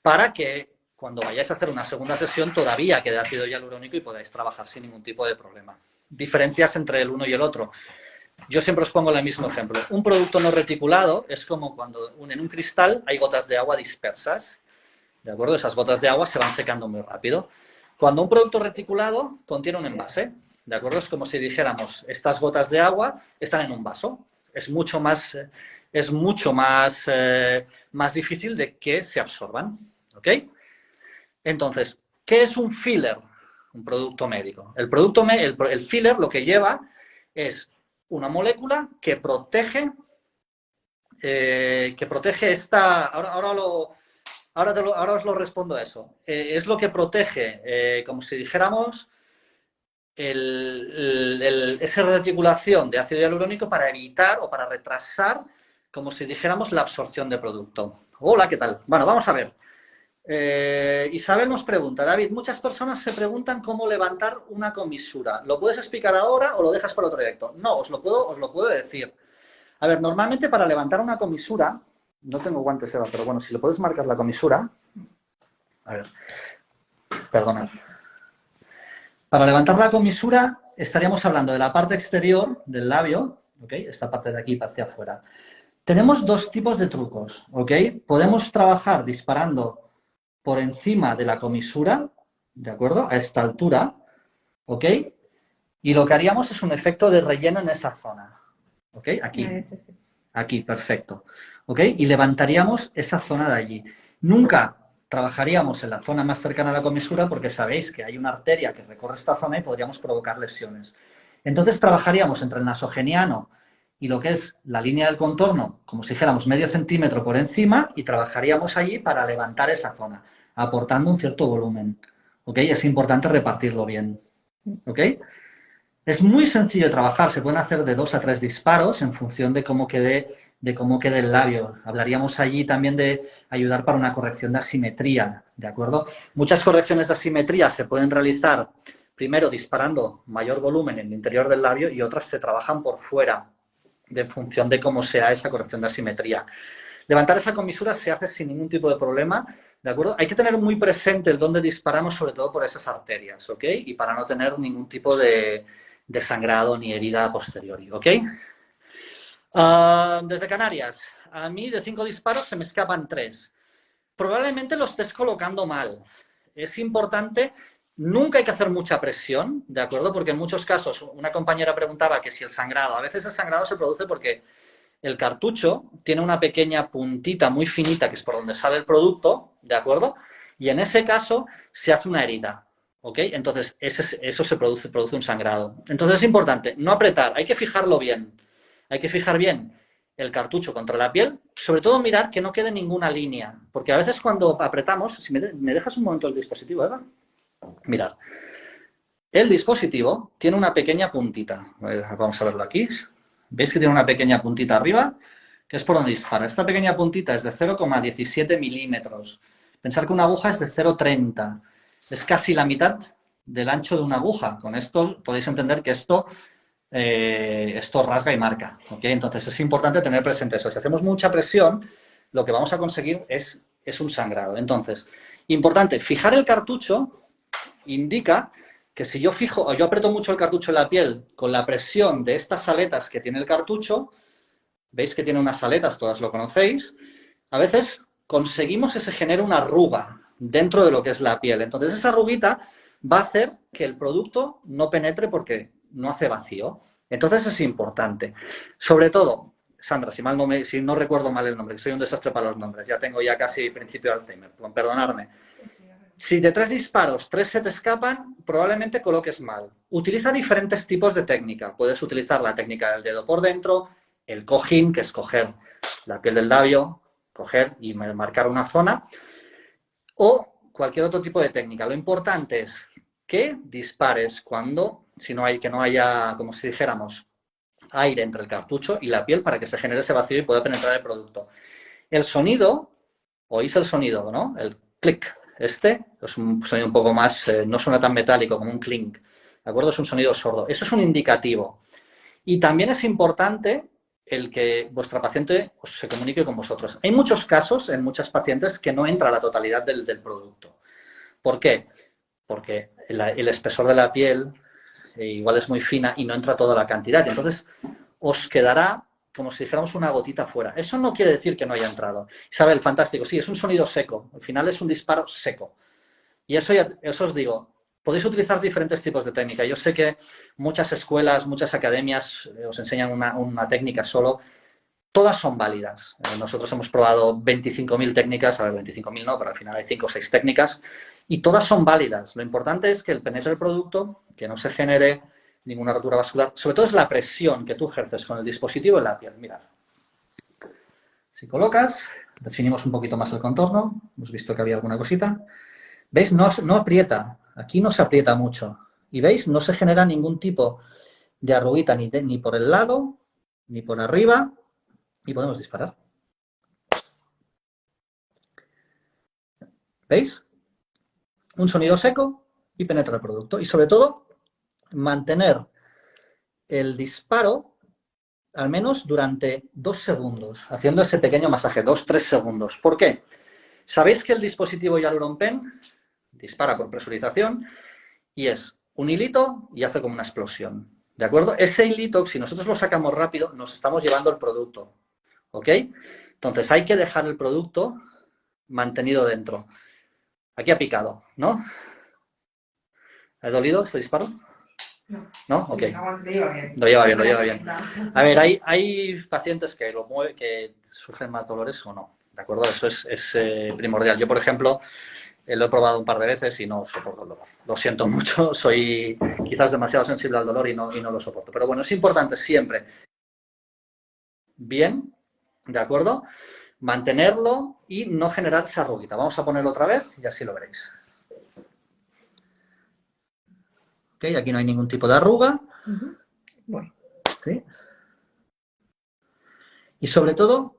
S1: Para que cuando vayáis a hacer una segunda sesión todavía quede ácido hialurónico y podáis trabajar sin ningún tipo de problema. Diferencias entre el uno y el otro. Yo siempre os pongo el mismo ejemplo. Un producto no reticulado es como cuando en un cristal hay gotas de agua dispersas, ¿de acuerdo? Esas gotas de agua se van secando muy rápido. Cuando un producto reticulado contiene un envase, ¿de acuerdo? Es como si dijéramos, estas gotas de agua están en un vaso. Es mucho más difícil de que se absorban, ¿ok? Entonces, ¿qué es un filler? Un producto médico. El filler lo que lleva es una molécula que protege esta... Ahora os lo respondo a eso. Es lo que protege, como si dijéramos, esa reticulación de ácido hialurónico para evitar o para retrasar, como si dijéramos, la absorción de producto. Hola, ¿qué tal? Bueno, vamos a ver. Isabel nos pregunta, David, muchas personas se preguntan cómo levantar una comisura. ¿Lo puedes explicar ahora o lo dejas para otro directo? No, os lo puedo decir. A ver, normalmente para levantar una comisura, no tengo guantes, Eva, pero bueno, si le puedes marcar la comisura. A ver, perdona. Para levantar la comisura estaríamos hablando de la parte exterior del labio, ¿ok? Esta parte de aquí hacia afuera. Tenemos 2 tipos de trucos, ¿ok? Podemos trabajar disparando por encima de la comisura, ¿de acuerdo? A esta altura, ¿ok? Y lo que haríamos es un efecto de relleno en esa zona, ¿ok? Aquí, perfecto, ¿ok? Y levantaríamos esa zona de allí. Nunca trabajaríamos en la zona más cercana a la comisura porque sabéis que hay una arteria que recorre esta zona y podríamos provocar lesiones. Entonces trabajaríamos entre el nasogeniano y lo que es la línea del contorno, como si dijéramos medio centímetro por encima, y trabajaríamos allí para levantar esa zona, aportando un cierto volumen. ¿Ok? Es importante repartirlo bien. ¿Ok? Es muy sencillo de trabajar, se pueden hacer de 2 a 3 disparos en función de cómo quede el labio. Hablaríamos allí también de ayudar para una corrección de asimetría, ¿de acuerdo? Muchas correcciones de asimetría se pueden realizar primero disparando mayor volumen en el interior del labio y otras se trabajan por fuera, en función de cómo sea esa corrección de asimetría. Levantar esa comisura se hace sin ningún tipo de problema, ¿de acuerdo? Hay que tener muy presente el dónde disparamos, sobre todo por esas arterias, ¿ok? Y para no tener ningún tipo de sangrado ni herida a posteriori, ¿ok? Desde Canarias, a mí de 5 disparos se me escapan 3. Probablemente lo estés colocando mal. Es importante, nunca hay que hacer mucha presión, ¿de acuerdo? Porque en muchos casos, una compañera preguntaba que si el sangrado, a veces el sangrado se produce porque el cartucho tiene una pequeña puntita muy finita, que es por donde sale el producto, ¿de acuerdo? Y en ese caso se hace una herida, ¿ok? Entonces, eso se produce un sangrado. Entonces es importante no apretar, hay que fijarlo bien. Hay que fijar bien el cartucho contra la piel, sobre todo mirar que no quede ninguna línea, porque a veces cuando apretamos, si me dejas un momento el dispositivo, Eva, mirad, el dispositivo tiene una pequeña puntita, vamos a verlo aquí, veis que tiene una pequeña puntita arriba, que es por donde dispara. Esta pequeña puntita es de 0,17 milímetros. Pensar que una aguja es de 0,30. Es casi la mitad del ancho de una aguja. Con esto podéis entender que esto rasga y marca. ¿Okay? Entonces es importante tener presente eso. Si hacemos mucha presión, lo que vamos a conseguir es un sangrado. Entonces, importante, fijar el cartucho indica que si yo aprieto mucho el cartucho en la piel con la presión de estas aletas que tiene el cartucho, veis que tiene unas aletas, todas lo conocéis, a veces conseguimos que se genere una arruga dentro de lo que es la piel. Entonces esa arruguita va a hacer que el producto no penetre porque no hace vacío. Entonces es importante. Sobre todo, Sandra, si no recuerdo mal el nombre, que soy un desastre para los nombres, ya tengo casi principio de Alzheimer, perdonadme. Si de 3 disparos, 3 se te escapan, probablemente coloques mal. Utiliza diferentes tipos de técnica. Puedes utilizar la técnica del dedo por dentro, el cojín, que es coger la piel del labio, coger y marcar una zona, o cualquier otro tipo de técnica. Lo importante es que dispares que no haya, como si dijéramos, aire entre el cartucho y la piel para que se genere ese vacío y pueda penetrar el producto. El sonido, oís el sonido, ¿no? El clic. Este es un sonido un poco más, no suena tan metálico como un clink, ¿de acuerdo? Es un sonido sordo. Eso es un indicativo. Y también es importante el que vuestra paciente se comunique con vosotros. Hay muchos casos en muchas pacientes que no entra la totalidad del producto. ¿Por qué? Porque el espesor de la piel igual es muy fina y no entra toda la cantidad. Entonces os quedará como si dijéramos una gotita fuera. Eso no quiere decir que no haya entrado. Isabel, fantástico. Sí, es un sonido seco. Al final es un disparo seco. Y eso os digo, podéis utilizar diferentes tipos de técnica. Yo sé que muchas escuelas, muchas academias os enseñan una técnica solo. Todas son válidas. Nosotros hemos probado 25.000 técnicas, a ver, 25.000 no, pero al final hay 5 o 6 técnicas, y todas son válidas. Lo importante es que penetre el producto, que no se genere ninguna rotura vascular. Sobre todo es la presión que tú ejerces con el dispositivo en la piel. Mirad. Si colocas, definimos un poquito más el contorno. Hemos visto que había alguna cosita. ¿Veis? No aprieta. Aquí no se aprieta mucho. Y ¿veis? No se genera ningún tipo de arruguita ni por el lado, ni por arriba. Y podemos disparar. ¿Veis? Un sonido seco y penetra el producto. Y sobre todo, mantener el disparo al menos durante 2 segundos, haciendo ese pequeño masaje, 2-3 segundos. ¿Por qué? Sabéis que el dispositivo Hyaluron Pen dispara por presurización y es un hilito y hace como una explosión. ¿De acuerdo? Ese hilito, si nosotros lo sacamos rápido, nos estamos llevando el producto. ¿Ok? Entonces hay que dejar el producto mantenido dentro. Aquí ha picado, ¿no? ¿Ha dolido este disparo?
S2: No.
S1: ¿No? Ok.
S2: Lo lleva bien.
S1: Lo lleva bien. A ver, hay pacientes que que sufren más dolores o no. ¿De acuerdo? Eso es primordial. Yo, por ejemplo, lo he probado un par de veces y no soporto el dolor. Lo siento mucho, soy quizás demasiado sensible al dolor y no lo soporto. Pero bueno, es importante siempre bien, ¿de acuerdo? Mantenerlo y no generar esa arruguita. Vamos a ponerlo otra vez y así lo veréis. ¿Ok? Aquí no hay ningún tipo de arruga.
S2: Bueno,
S1: ¿Sí? Y sobre todo,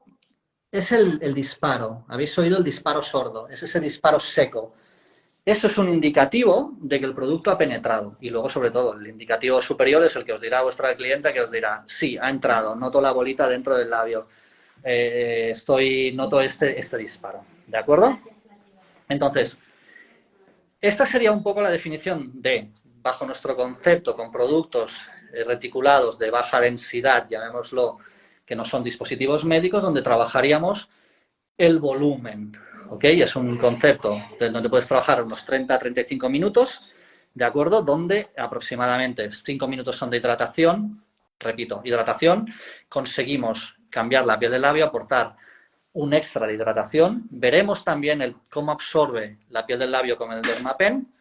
S1: es el disparo. ¿Habéis oído el disparo sordo? Es ese disparo seco. Eso es un indicativo de que el producto ha penetrado. Y luego, sobre todo, el indicativo superior es el que os dirá vuestra clienta, que os dirá, sí, ha entrado, noto la bolita dentro del labio, noto este disparo. ¿De acuerdo? Entonces, esta sería un poco la definición de, bajo nuestro concepto, con productos reticulados de baja densidad, llamémoslo, que no son dispositivos médicos, donde trabajaríamos el volumen. ¿Ok? Es un concepto donde puedes trabajar unos 30 a 35 minutos, ¿de acuerdo? Donde aproximadamente 5 minutos son de hidratación, repito, hidratación, conseguimos cambiar la piel del labio, aportar un extra de hidratación. Veremos también cómo absorbe la piel del labio con el Dermapen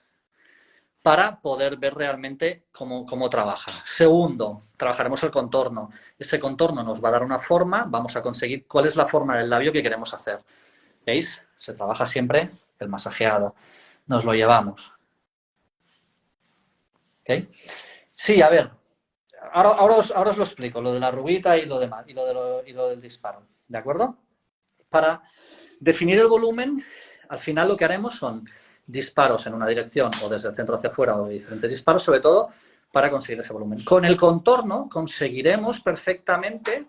S1: para poder ver realmente cómo trabaja. Segundo, trabajaremos el contorno. Ese contorno nos va a dar una forma, vamos a conseguir cuál es la forma del labio que queremos hacer. ¿Veis? Se trabaja siempre el masajeado. Nos lo llevamos. ¿Ok? Sí, a ver. Ahora os lo explico, lo de la rubita y lo demás, y lo del disparo. ¿De acuerdo? Para definir el volumen, al final lo que haremos son disparos en una dirección o desde el centro hacia afuera o diferentes disparos, sobre todo para conseguir ese volumen. Con el contorno conseguiremos perfectamente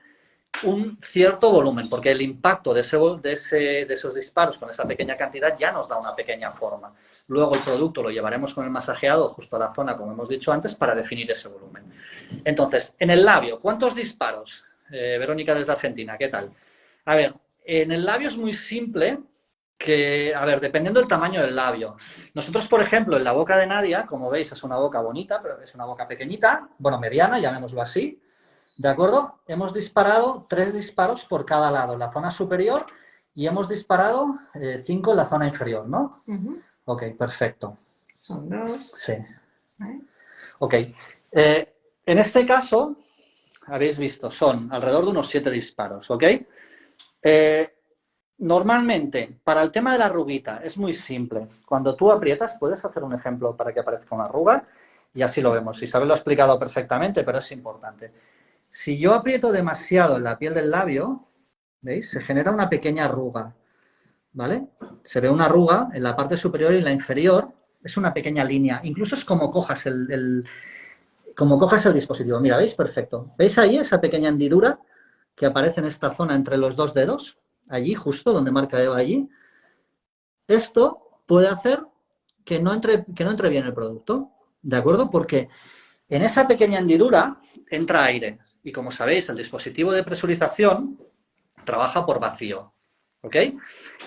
S1: un cierto volumen, porque el impacto de esos disparos con esa pequeña cantidad ya nos da una pequeña forma. Luego el producto lo llevaremos con el masajeado justo a la zona, como hemos dicho antes, para definir ese volumen. Entonces, en el labio, ¿cuántos disparos? Verónica desde Argentina, ¿qué tal? A ver, en el labio es muy simple que, a ver, dependiendo del tamaño del labio. Nosotros, por ejemplo, en la boca de Nadia, como veis, es una boca bonita, pero es una boca pequeñita, bueno, mediana, llamémoslo así. ¿De acuerdo? Hemos disparado 3 disparos por cada lado en la zona superior y hemos disparado 5 en la zona inferior, ¿no? Ok, perfecto.
S2: Son 2.
S1: Sí.
S2: ¿Vale?
S1: Ok. En este caso, habéis visto, son alrededor de unos 7 disparos, ¿ok? Normalmente, para el tema de la arruguita, es muy simple. Cuando tú aprietas, puedes hacer un ejemplo para que aparezca una arruga y así lo vemos. Isabel lo ha explicado perfectamente, pero es importante. Si yo aprieto demasiado en la piel del labio, ¿veis? Se genera una pequeña arruga, ¿vale? Se ve una arruga en la parte superior y en la inferior. Es una pequeña línea. Incluso es como cojas como cojas el dispositivo. Mira, ¿veis? Perfecto. ¿Veis ahí esa pequeña hendidura que aparece en esta zona entre los 2 dedos? Allí, justo donde marca Eva allí. Esto puede hacer que no entre bien el producto, ¿de acuerdo? Porque en esa pequeña hendidura entra aire. Y como sabéis, el dispositivo de presurización trabaja por vacío. ¿Ok?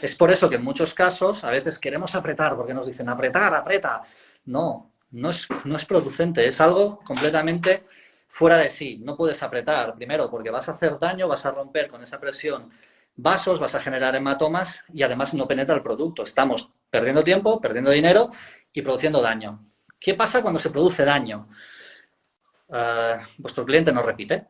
S1: Es por eso que en muchos casos a veces queremos apretar, porque nos dicen apretar, aprieta. No es producente, es algo completamente fuera de sí. No puedes apretar, primero, porque vas a hacer daño, vas a romper con esa presión vasos, vas a generar hematomas y además no penetra el producto. Estamos perdiendo tiempo, perdiendo dinero y produciendo daño. ¿Qué pasa cuando se produce daño? Vuestro cliente no repite.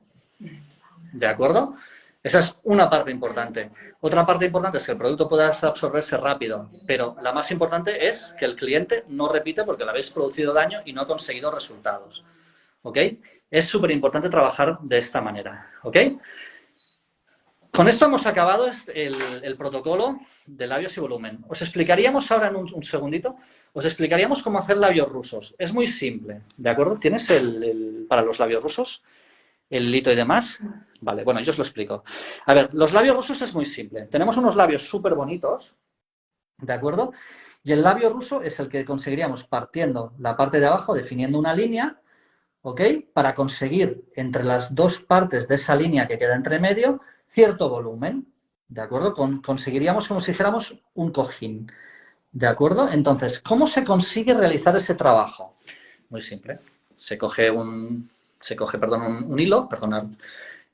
S1: ¿De acuerdo? Esa es una parte importante. Otra parte importante es que el producto pueda absorberse rápido, pero la más importante es que el cliente no repite porque le habéis producido daño y no ha conseguido resultados. ¿Ok? Es súper importante trabajar de esta manera. ¿Ok? Con esto hemos acabado el protocolo de labios y volumen. Os explicaríamos ahora en un segundito, os explicaríamos cómo hacer labios rusos. Es muy simple, ¿de acuerdo? ¿Tienes para los labios rusos? ¿El hilito y demás? Vale, bueno, yo os lo explico. A ver, los labios rusos es muy simple. Tenemos unos labios súper bonitos, ¿de acuerdo? Y el labio ruso es el que conseguiríamos partiendo la parte de abajo, definiendo una línea, ¿ok? Para conseguir entre las dos partes de esa línea que queda entre medio cierto volumen, ¿de acuerdo? Conseguiríamos como si dijéramos un cojín, ¿de acuerdo? Entonces, ¿cómo se consigue realizar ese trabajo? Muy simple. Se coge un hilo,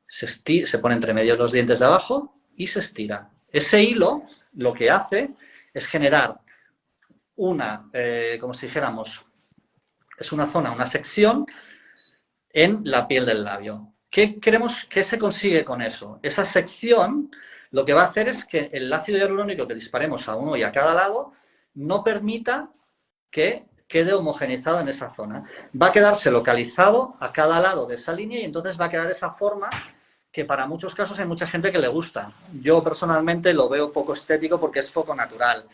S1: se pone entre medio de los dientes de abajo y se estira. Ese hilo lo que hace es generar como si dijéramos, es una zona, una sección en la piel del labio. ¿Qué se consigue con eso? Esa sección lo que va a hacer es que el ácido hialurónico que disparemos a uno y a cada lado no permita que quede homogeneizado en esa zona. Va a quedarse localizado a cada lado de esa línea y entonces va a quedar esa forma que para muchos casos hay mucha gente que le gusta. Yo personalmente lo veo poco estético porque es poco natural.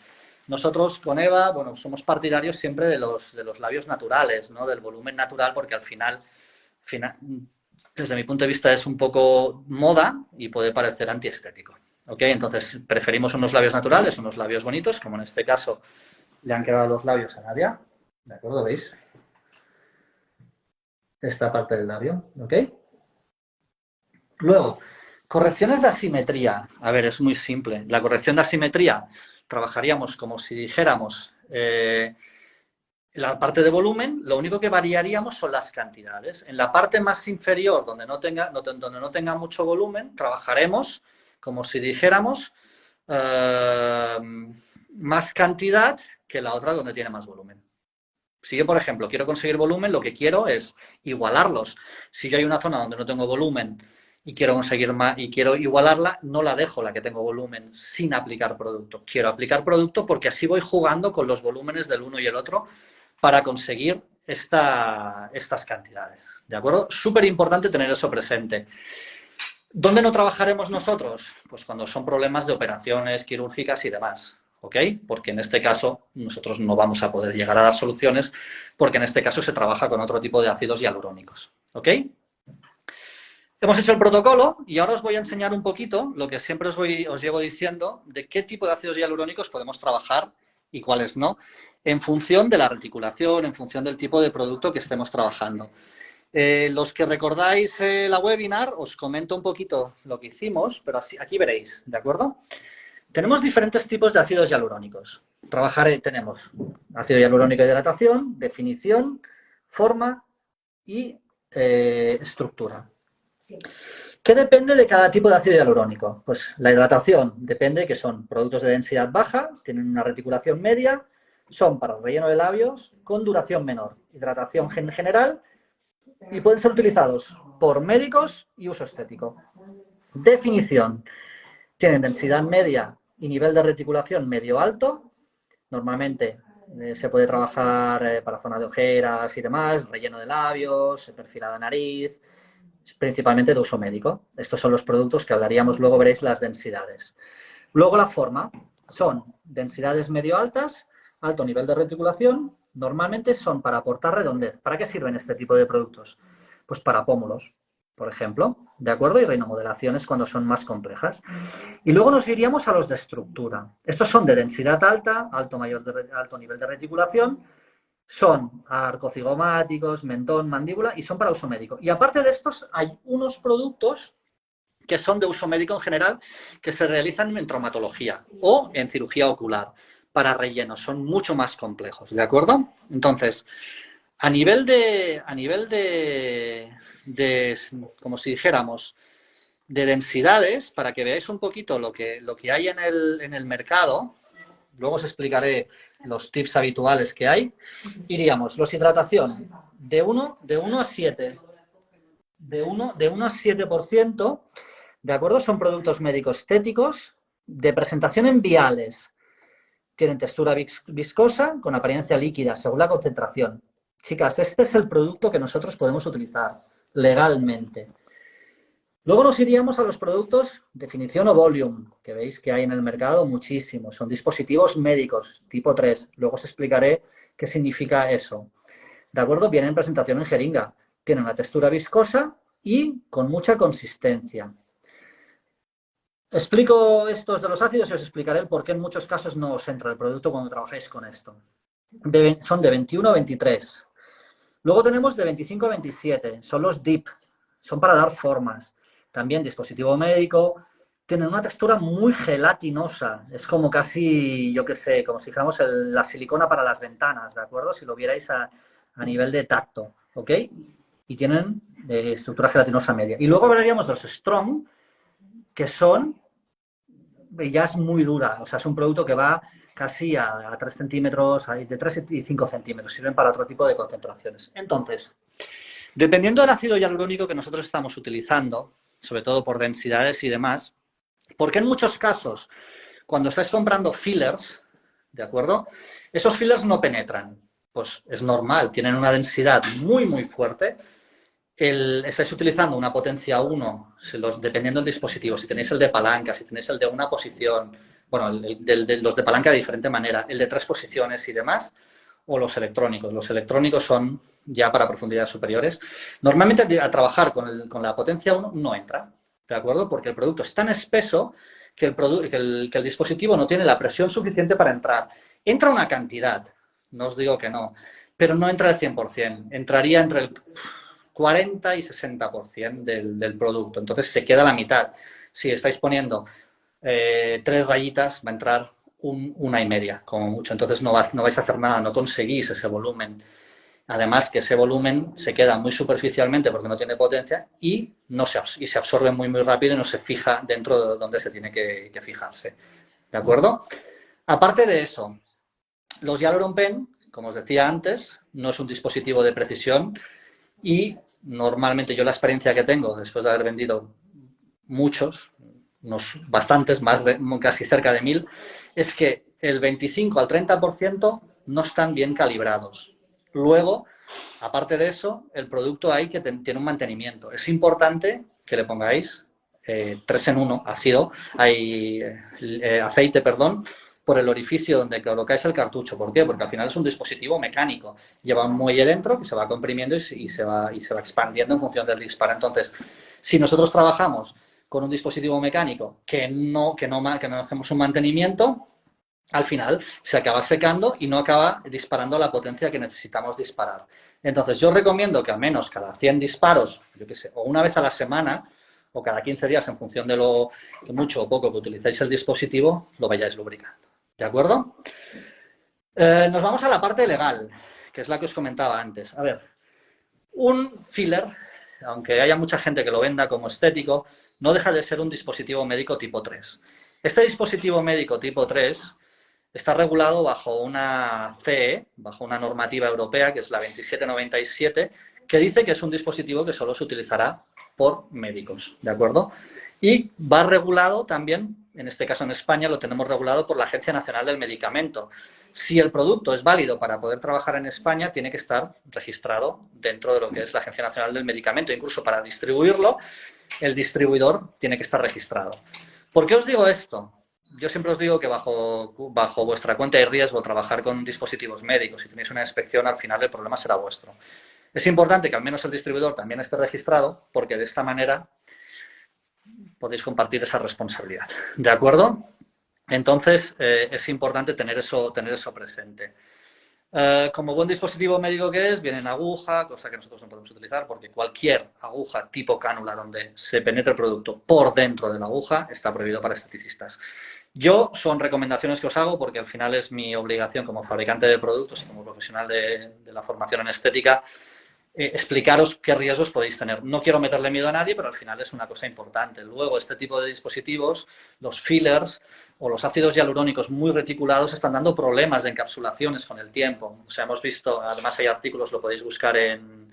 S1: Nosotros con Eva, bueno, somos partidarios siempre de los labios naturales, ¿no? Del volumen natural, porque al final, desde mi punto de vista, es un poco moda y puede parecer antiestético. ¿Ok? Entonces, preferimos unos labios naturales, unos labios bonitos, como en este caso le han quedado los labios a Nadia. ¿De acuerdo? ¿Veis? Esta parte del labio. ¿Ok? Luego, correcciones de asimetría. A ver, es muy simple. La corrección de asimetría trabajaríamos como si dijéramos la parte de volumen, lo único que variaríamos son las cantidades. En la parte más inferior, donde no tenga mucho volumen, trabajaremos como si dijéramos más cantidad que la otra donde tiene más volumen. Si yo, por ejemplo, quiero conseguir volumen, lo que quiero es igualarlos. Si yo hay una zona donde no tengo volumen y quiero conseguir más y quiero igualarla, no la dejo la que tengo volumen sin aplicar producto. Quiero aplicar producto porque así voy jugando con los volúmenes del uno y el otro para conseguir estas cantidades. ¿De acuerdo? Súper importante tener eso presente. ¿Dónde no trabajaremos nosotros? Pues cuando son problemas de operaciones quirúrgicas y demás. ¿Ok? Porque en este caso nosotros no vamos a poder llegar a dar soluciones porque en este caso se trabaja con otro tipo de ácidos hialurónicos. ¿Ok? Hemos hecho el protocolo y ahora os voy a enseñar un poquito lo que siempre os llevo diciendo de qué tipo de ácidos hialurónicos podemos trabajar y cuáles no, en función de la reticulación, en función del tipo de producto que estemos trabajando. Los que recordáis la webinar, os comento un poquito lo que hicimos, pero aquí veréis, ¿de acuerdo? Tenemos diferentes tipos de ácidos hialurónicos. Tenemos ácido hialurónico de hidratación, definición, forma y estructura. ¿Qué depende de cada tipo de ácido hialurónico? Pues la hidratación depende que son productos de densidad baja, tienen una reticulación media, son para el relleno de labios con duración menor, hidratación en general y pueden ser utilizados por médicos y uso estético. Definición. Tienen densidad media y nivel de reticulación medio-alto. Normalmente se puede trabajar para zona de ojeras y demás, relleno de labios, perfilada nariz, principalmente de uso médico. Estos son los productos que hablaríamos, luego veréis las densidades. Luego la forma son densidades medio-altas, alto nivel de reticulación, normalmente son para aportar redondez. ¿Para qué sirven este tipo de productos? Pues para pómulos, por ejemplo, ¿de acuerdo? Y rinomodelaciones cuando son más complejas. Y luego nos iríamos a los de estructura. Estos son de densidad alta, alto nivel de reticulación, son arcocigomáticos, mentón, mandíbula y son para uso médico. Y aparte de estos hay unos productos que son de uso médico en general que se realizan en traumatología o en cirugía ocular para rellenos. Son mucho más complejos, ¿de acuerdo? Entonces, a nivel de como si dijéramos, de densidades, para que veáis un poquito lo que hay en el mercado, luego os explicaré los tips habituales que hay, iríamos, los hidratación, de 1 a 7, de 1 a 7%, ¿de acuerdo? Son productos médicos estéticos, de presentación en viales, tienen textura viscosa, con apariencia líquida, según la concentración. Chicas, este es el producto que nosotros podemos utilizar legalmente. Luego nos iríamos a los productos definición o volume, que veis que hay en el mercado muchísimos. Son dispositivos médicos tipo 3. Luego os explicaré qué significa eso. ¿De acuerdo? Vienen en presentación en jeringa. Tienen una textura viscosa y con mucha consistencia. Explico estos de los ácidos y os explicaré el por qué en muchos casos no os entra el producto cuando trabajáis con esto. Son de 21 a 23. Luego tenemos de 25 a 27. Son los DIP. Son para dar formas. También dispositivo médico, tienen una textura muy gelatinosa, es como casi, yo qué sé, como si dijéramos la silicona para las ventanas, ¿de acuerdo? Si lo vierais a nivel de tacto, ¿ok? Y tienen estructura gelatinosa media. Y luego hablaríamos de los Strong, que son, ya es muy dura, o sea, es un producto que va casi a 3 centímetros, de 3 y 5 centímetros, sirven para otro tipo de concentraciones. Entonces, Dependiendo del ácido hialurónico que nosotros estamos utilizando, sobre todo por densidades y demás, porque en muchos casos, cuando estáis comprando fillers, ¿de acuerdo? Esos fillers no penetran. Pues es normal, tienen una densidad muy, muy fuerte. Estáis utilizando una potencia 1, dependiendo del dispositivo. Si tenéis el de palanca, si tenéis el de una posición, bueno, los de palanca de diferente manera, el de 3 posiciones y demás, o los electrónicos. Los electrónicos son ya para profundidades superiores. Normalmente a trabajar con la potencia 1 no entra, ¿de acuerdo? Porque el producto es tan espeso que el dispositivo no tiene la presión suficiente para entrar. Entra una cantidad, no os digo que no, pero no entra al 100%. Entraría entre el 40 y 60% del producto. Entonces se queda la mitad. Si estáis poniendo 3 rayitas, va a entrar una y media, como mucho. Entonces no vais a hacer nada, no conseguís ese volumen. Además que ese volumen se queda muy superficialmente porque no tiene potencia y se absorbe muy, muy rápido y no se fija dentro de donde se tiene que fijarse. ¿De acuerdo? Aparte de eso, los Hyaluron Pen, como os decía antes, no es un dispositivo de precisión y normalmente yo la experiencia que tengo después de haber vendido muchos, unos bastantes, casi cerca de 1000, es que el 25 al 30% no están bien calibrados. Luego, aparte de eso, el producto hay que tiene un mantenimiento. Es importante que le pongáis 3 en 1 aceite, por el orificio donde colocáis el cartucho. ¿Por qué? Porque al final es un dispositivo mecánico. Lleva un muelle dentro que se va comprimiendo y se va expandiendo en función del disparo. Entonces, si nosotros trabajamos con un dispositivo mecánico que no hacemos un mantenimiento, al final se acaba secando y no acaba disparando la potencia que necesitamos disparar. Entonces, yo recomiendo que al menos cada 100 disparos, yo qué sé, o una vez a la semana, o cada 15 días, en función de lo que mucho o poco que utilicéis el dispositivo, lo vayáis lubricando. ¿De acuerdo? Nos vamos a la parte legal, que es la que os comentaba antes. A ver, un filler, aunque haya mucha gente que lo venda como estético, no deja de ser un dispositivo médico tipo 3. Este dispositivo médico tipo 3 está regulado bajo una CE, bajo una normativa europea, que es la 2797, que dice que es un dispositivo que solo se utilizará por médicos, ¿de acuerdo? Y va regulado también, en este caso en España, lo tenemos regulado por la Agencia Nacional del Medicamento. Si el producto es válido para poder trabajar en España, tiene que estar registrado dentro de lo que es la Agencia Nacional del Medicamento. Incluso para distribuirlo, el distribuidor tiene que estar registrado. ¿Por qué os digo esto? Yo siempre os digo que bajo vuestra cuenta y riesgo trabajar con dispositivos médicos. Si tenéis una inspección, al final el problema será vuestro. Es importante que al menos el distribuidor también esté registrado, porque de esta manera podéis compartir esa responsabilidad. ¿De acuerdo? Entonces, es importante tener eso presente. Como buen dispositivo médico que es, viene en aguja, cosa que nosotros no podemos utilizar porque cualquier aguja tipo cánula donde se penetre el producto por dentro de la aguja está prohibido para esteticistas. Son recomendaciones que os hago porque al final es mi obligación como fabricante de productos y como profesional de la formación en estética explicaros qué riesgos podéis tener. No quiero meterle miedo a nadie, pero al final es una cosa importante. Luego, este tipo de dispositivos, los fillers o los ácidos hialurónicos muy reticulados están dando problemas de encapsulaciones con el tiempo. O sea, hemos visto, además hay artículos, lo podéis buscar en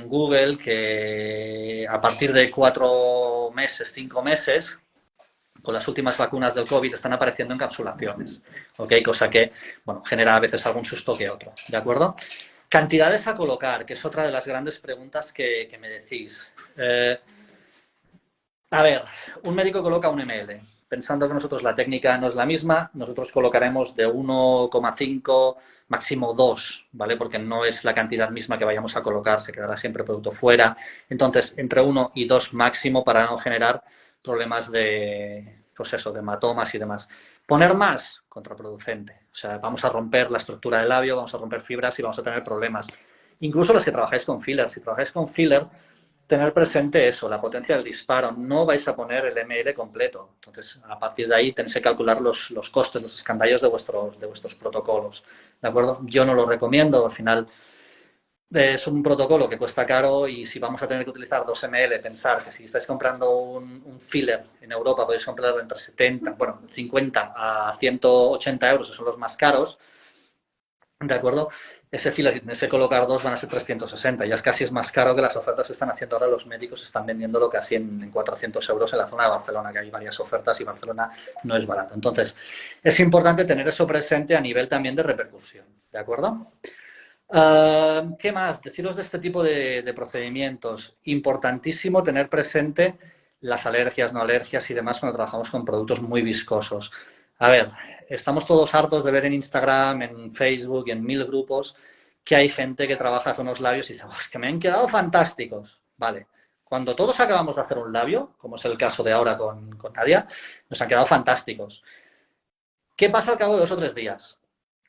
S1: Google, que a partir de 4 meses, 5 meses, con las últimas vacunas del COVID están apareciendo encapsulaciones, ¿ok? Cosa que, bueno, genera a veces algún susto que otro, ¿de acuerdo? Cantidades a colocar, que es otra de las grandes preguntas que me decís. A ver, un médico coloca 1 ml. Pensando que nosotros la técnica no es la misma, nosotros colocaremos de 1,5, máximo 2, ¿vale? Porque no es la cantidad misma que vayamos a colocar, se quedará siempre el producto fuera. Entonces, entre 1 y 2 máximo para no generar problemas de hematomas y demás. Poner más, contraproducente. O sea, vamos a romper la estructura del labio, vamos a romper fibras y vamos a tener problemas. Incluso los que trabajáis con filler. Si trabajáis con filler, tener presente eso, la potencia del disparo. No vais a poner el ml completo. Entonces, a partir de ahí tenéis que calcular los costes, los escandallos de vuestros protocolos. ¿De acuerdo? Yo no lo recomiendo. Al final, es un protocolo que cuesta caro y si vamos a tener que utilizar 2 ml, pensar que si estáis comprando un filler en Europa podéis comprarlo entre 50 a 180 euros, que son los más caros, ¿De acuerdo? Ese filler, si tienes que colocar dos, van a ser 360. Ya es más caro que las ofertas que están haciendo ahora los médicos, están vendiéndolo casi en 400 euros en la zona de Barcelona, que hay varias ofertas y Barcelona no es barato. Entonces, es importante tener eso presente a nivel también de repercusión. ¿De acuerdo? ¿Qué más? Deciros de este tipo de procedimientos. Importantísimo tener presente las alergias, no alergias y demás cuando trabajamos con productos muy viscosos. A ver, estamos todos hartos de ver en Instagram, en Facebook y en 1000 grupos que hay gente que trabaja hace unos labios y dice, oh, es que me han quedado fantásticos. Vale, cuando todos acabamos de hacer un labio, como es el caso de ahora con Nadia, nos han quedado fantásticos. ¿Qué pasa al cabo de 2 o 3 días?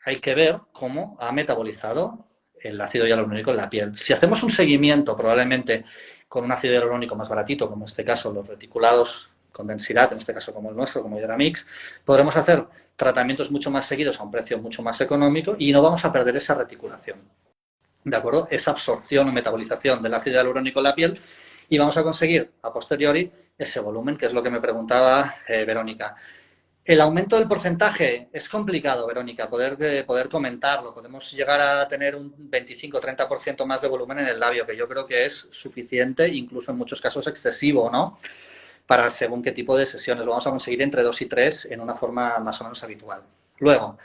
S1: Hay que ver cómo ha metabolizado el ácido hialurónico en la piel. Si hacemos un seguimiento, probablemente con un ácido hialurónico más baratito, como en este caso los reticulados con densidad, en este caso como el nuestro, como Hydramix, podremos hacer tratamientos mucho más seguidos a un precio mucho más económico y no vamos a perder esa reticulación. ¿De acuerdo? Esa absorción o metabolización del ácido hialurónico en la piel y vamos a conseguir a posteriori ese volumen, que es lo que me preguntaba Verónica. El aumento del porcentaje es complicado, Verónica, poder comentarlo. Podemos llegar a tener un 25-30% más de volumen en el labio, que yo creo que es suficiente, incluso en muchos casos excesivo, ¿no? Para según qué tipo de sesiones. Lo vamos a conseguir entre 2 y 3 en una forma más o menos habitual. Luego,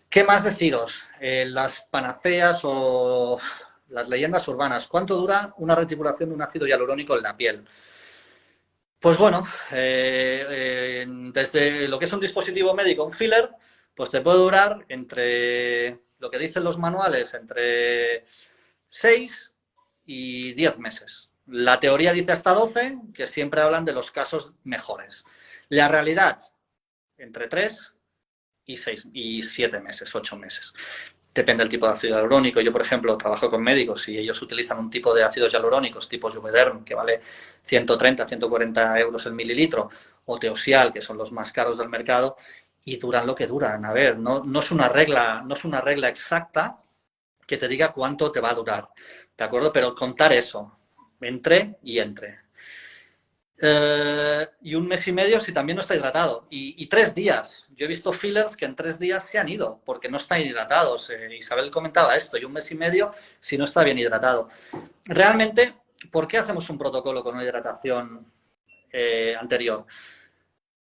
S1: ¿qué más deciros? Las panaceas o las leyendas urbanas. ¿Cuánto dura una reticulación de un ácido hialurónico en la piel? Pues bueno, desde lo que es un dispositivo médico, un filler, pues te puede durar entre, lo que dicen los manuales, entre 6 y 10 meses. La teoría dice hasta 12, que siempre hablan de los casos mejores. La realidad, entre 3 y 6 y 7 meses, 8 meses. Depende del tipo de ácido hialurónico. Yo, por ejemplo, trabajo con médicos y ellos utilizan un tipo de ácidos hialurónicos tipo Juvederm, que vale 130, 140 euros el mililitro, o Teosial, que son los más caros del mercado, y duran lo que duran. A ver, no es una regla exacta que te diga cuánto te va a durar, ¿de acuerdo? Pero contar eso, entre y entre. Y un mes y medio si también no está hidratado. Y 3 días. Yo he visto fillers que en 3 días se han ido porque no están hidratados. Isabel comentaba esto. Y un mes y medio si no está bien hidratado. Realmente, ¿por qué hacemos un protocolo con una hidratación anterior?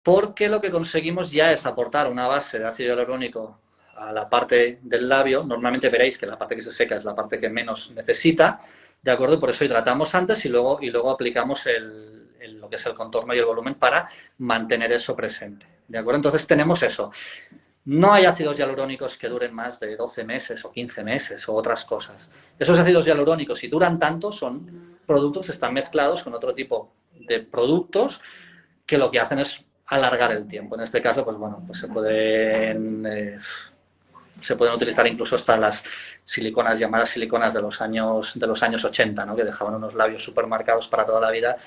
S1: Porque lo que conseguimos ya es aportar una base de ácido hialurónico a la parte del labio. Normalmente veréis que la parte que se seca es la parte que menos necesita. ¿De acuerdo? Por eso hidratamos antes y luego aplicamos lo que es el contorno y el volumen para mantener eso presente. ¿De acuerdo? Entonces tenemos eso. No hay ácidos hialurónicos que duren más de 12 meses o 15 meses o otras cosas. Esos ácidos hialurónicos, si duran tanto, son productos que están mezclados con otro tipo de productos que lo que hacen es alargar el tiempo. En este caso, pues bueno, pues se pueden utilizar incluso hasta las siliconas, llamadas siliconas de los años 80, ¿no? Que dejaban unos labios súper marcados para toda la vida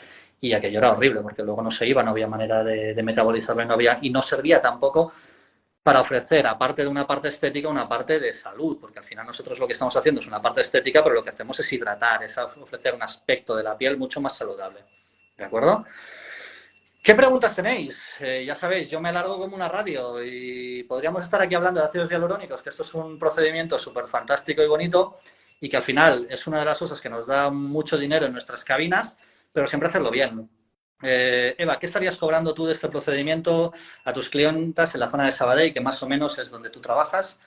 S1: y aquello era horrible porque luego no se iba, no había manera de metabolizarlo y no servía tampoco para ofrecer, aparte de una parte estética, una parte de salud, porque al final nosotros lo que estamos haciendo es una parte estética, pero lo que hacemos es hidratar, es ofrecer un aspecto de la piel mucho más saludable. ¿De acuerdo? ¿Qué preguntas tenéis? Ya sabéis, yo me alargo como una radio y podríamos estar aquí hablando de ácidos hialurónicos, que esto es un procedimiento súper fantástico y bonito y que al final es una de las cosas que nos da mucho dinero en nuestras cabinas, pero siempre hacerlo bien. Eva, ¿qué estarías cobrando tú de este procedimiento a tus clientas en la zona de Sabadell, que más o menos es donde tú trabajas,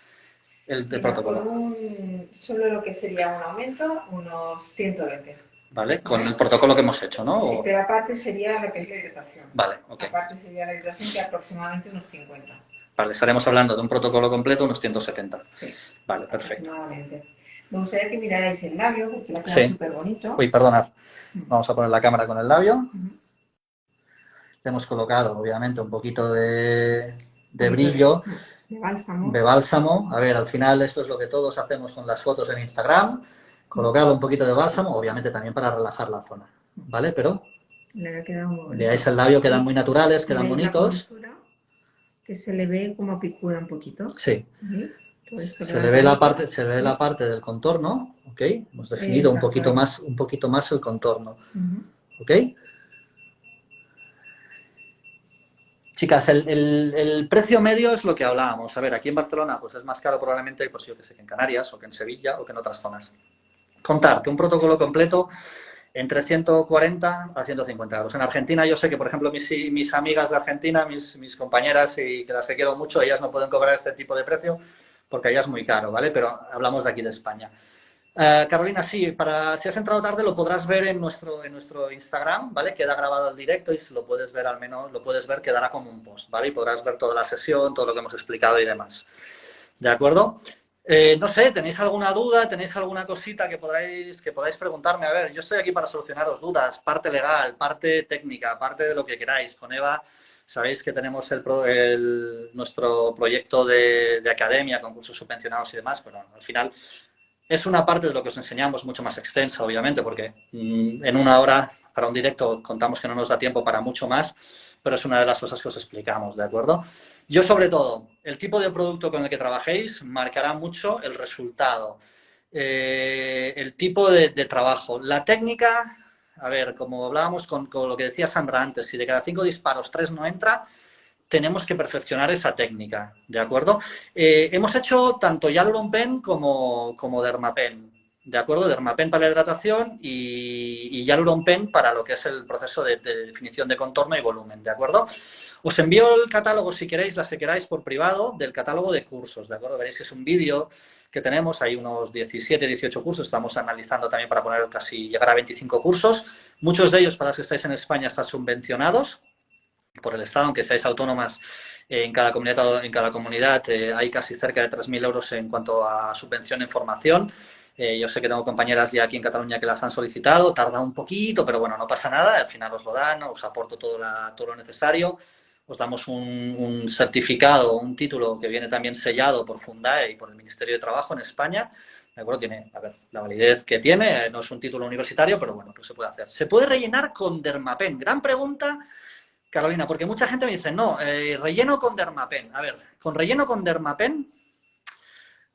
S1: el protocolo?
S2: Solo lo que sería un aumento, unos 120.
S1: Vale, con el protocolo que hemos hecho, ¿no?
S2: Sí, pero aparte sería lo que es la hidratación.
S1: Vale, ok.
S2: Aparte sería la hidratación que aproximadamente unos 50.
S1: Vale, estaremos hablando de un protocolo completo, unos 170.
S2: Sí.
S1: Vale, perfecto.
S2: Aproximadamente. Me gustaría que mirarais el labio, porque la queda súper bonito.
S1: Uy, perdonad. Vamos a poner la cámara con el labio. Le hemos colocado, obviamente, un poquito de brillo. De bálsamo. A ver, al final esto es lo que todos hacemos con las fotos en Instagram. Colocado un poquito de bálsamo, obviamente también para relajar la zona. ¿Vale? Pero veáis el labio, quedan muy naturales, quedan bonitos.
S2: Que se le ve como picura un poquito.
S1: Sí. Se le ve la parte del contorno, ¿ok? Hemos definido un poquito más el contorno, ¿ok? Chicas, el precio medio es lo que hablábamos. A ver, aquí en Barcelona pues es más caro probablemente, pues yo que sé, que en Canarias o que en Sevilla o que en otras zonas. Contar que un protocolo completo entre 140 a 150 euros. En Argentina yo sé que, por ejemplo, mis amigas de Argentina, mis compañeras, y que las que quiero mucho, ellas no pueden cobrar este tipo de precio porque allá es muy caro, ¿vale? Pero hablamos de aquí de España. Carolina, sí, si has entrado tarde lo podrás ver en nuestro Instagram, ¿vale? Queda grabado el directo y si lo puedes ver, al menos lo puedes ver, quedará como un post, ¿vale? Y podrás ver toda la sesión, todo lo que hemos explicado y demás. ¿De acuerdo? No sé, ¿tenéis alguna duda? ¿Tenéis alguna cosita que podáis preguntarme? A ver, yo estoy aquí para solucionaros dudas, parte legal, parte técnica, parte de lo que queráis. Con Eva sabéis que tenemos nuestro proyecto de academia, con cursos subvencionados y demás, pero al final es una parte de lo que os enseñamos mucho más extensa, obviamente, porque en una hora para un directo contamos que no nos da tiempo para mucho más, pero es una de las cosas que os explicamos, ¿de acuerdo? Yo, sobre todo, el tipo de producto con el que trabajéis marcará mucho el resultado, el tipo de trabajo. La técnica, a ver, como hablábamos con lo que decía Sandra antes, si de cada 5 disparos 3 no entra, tenemos que perfeccionar esa técnica, ¿de acuerdo? Hemos hecho tanto Hyaluron Pen como Dermapen, ¿de acuerdo? Dermapen para la hidratación y Hyaluron Pen para lo que es el proceso de definición de contorno y volumen, ¿de acuerdo? Os envío el catálogo, si queréis, las que queráis por privado, del catálogo de cursos, ¿de acuerdo? Veréis que es un vídeo que tenemos, hay unos 17, 18 cursos, estamos analizando también para poner llegar a 25 cursos, muchos de ellos para los que estáis en España están subvencionados por el Estado, aunque seáis autónomas, en cada comunidad hay casi cerca de 3.000 euros en cuanto a subvención en formación. Yo sé que tengo compañeras ya aquí en Cataluña que las han solicitado, tarda un poquito, pero bueno, no pasa nada, al final os lo dan, os aporto todo lo necesario, os damos un certificado, un título que viene también sellado por Fundae y por el Ministerio de Trabajo en España. ¿De acuerdo? Tiene, a ver, la validez que tiene, no es un título universitario, pero bueno, pues se puede hacer. Se puede rellenar con Dermapen. Gran pregunta, Carolina, porque mucha gente me dice, no, relleno con Dermapen. A ver, con relleno con Dermapen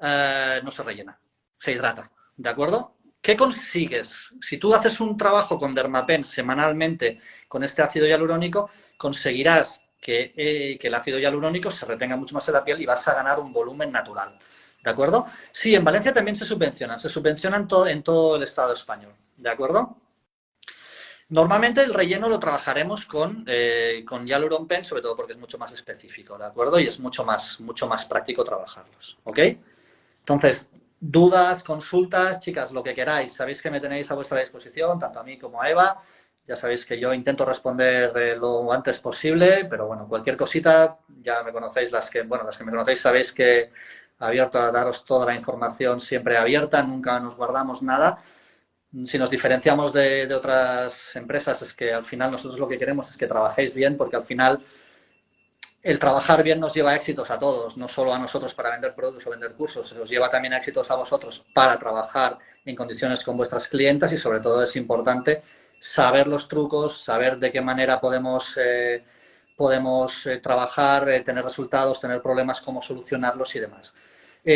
S1: no se rellena, se hidrata, ¿de acuerdo? ¿Qué consigues? Si tú haces un trabajo con Dermapen semanalmente con este ácido hialurónico, conseguirás que el ácido hialurónico se retenga mucho más en la piel y vas a ganar un volumen natural, ¿de acuerdo? Sí, en Valencia también se subvencionan en todo el Estado español, ¿de acuerdo? Normalmente el relleno lo trabajaremos con Hyaluron Pen, sobre todo porque es mucho más específico, ¿de acuerdo? Y es mucho más práctico trabajarlos, ¿ok? Entonces, dudas, consultas, chicas, lo que queráis. Sabéis que me tenéis a vuestra disposición, tanto a mí como a Eva. Ya sabéis que yo intento responder lo antes posible, pero bueno, cualquier cosita, ya me conocéis, las que me conocéis sabéis que abierto a daros toda la información siempre abierta, nunca nos guardamos nada. Si nos diferenciamos de otras empresas es que al final nosotros lo que queremos es que trabajéis bien, porque al final el trabajar bien nos lleva a éxitos a todos, no solo a nosotros para vender productos o vender cursos, se os lleva también a éxitos a vosotros para trabajar en condiciones con vuestras clientas y sobre todo es importante saber los trucos, saber de qué manera podemos trabajar, tener resultados, tener problemas, cómo solucionarlos y demás.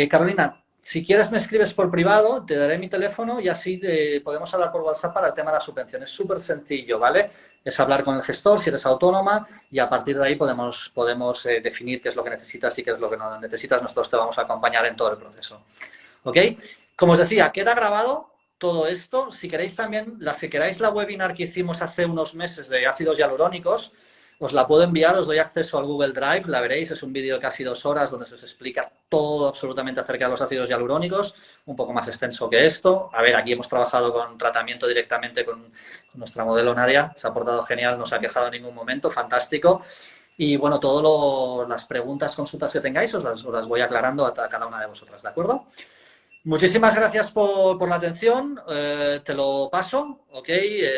S1: Carolina, si quieres me escribes por privado, te daré mi teléfono y así podemos hablar por WhatsApp para el tema de la subvención. Es súper sencillo, ¿vale? Es hablar con el gestor, si eres autónoma, y a partir de ahí podemos definir qué es lo que necesitas y qué es lo que no necesitas. Nosotros te vamos a acompañar en todo el proceso. ¿Ok? Como os decía, queda grabado todo esto. Si queréis también, si queráis la webinar que hicimos hace unos meses de ácidos hialurónicos, os la puedo enviar, os doy acceso al Google Drive, la veréis, es un vídeo de casi 2 horas donde se os explica todo absolutamente acerca de los ácidos hialurónicos, un poco más extenso que esto. A ver, aquí hemos trabajado con tratamiento directamente con nuestra modelo Nadia, se ha portado genial, no se ha quejado en ningún momento, fantástico. Y bueno, todas las preguntas, consultas que tengáis os las voy aclarando a cada una de vosotras, ¿de acuerdo? Muchísimas gracias por la atención, te lo paso, ¿ok?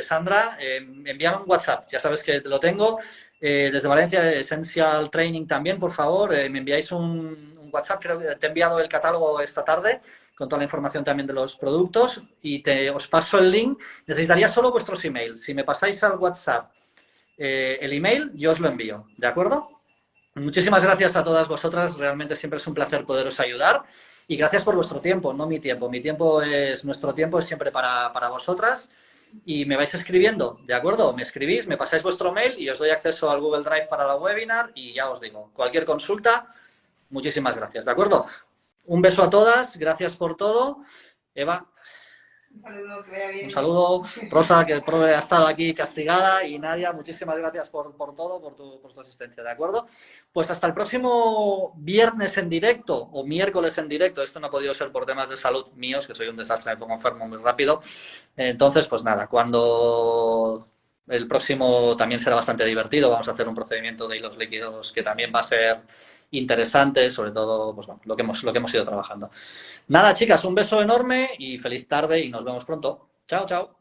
S1: Sandra, envíame un WhatsApp, ya sabes que te lo tengo. Desde Valencia, Essential Training también, por favor, me enviáis un WhatsApp, creo que te he enviado el catálogo esta tarde, con toda la información también de los productos, y os paso el link. Necesitaría solo vuestros emails. Si me pasáis al WhatsApp el email, yo os lo envío, ¿de acuerdo? Muchísimas gracias a todas vosotras, realmente siempre es un placer poderos ayudar. Y gracias por vuestro tiempo, no mi tiempo. Nuestro tiempo es siempre para vosotras. y me vais escribiendo, ¿de acuerdo? Me escribís, me pasáis vuestro mail y os doy acceso al Google Drive para la webinar y ya os digo, cualquier consulta, muchísimas gracias, ¿de acuerdo? Un beso a todas, gracias por todo. Eva.
S2: Un saludo, que vaya bien.
S1: Un saludo, Rosa, que el profe ha estado aquí castigada, y Nadia, muchísimas gracias por todo, por tu asistencia, ¿de acuerdo? Pues hasta el próximo viernes en directo, o miércoles en directo. Esto no ha podido ser por temas de salud míos, que soy un desastre, me pongo enfermo muy rápido. Entonces, pues nada, cuando el próximo también será bastante divertido, vamos a hacer un procedimiento de hilos líquidos que también va a ser interesante, sobre todo pues bueno, lo que hemos ido trabajando. Nada, chicas, un beso enorme y feliz tarde y nos vemos pronto. Chao, chao.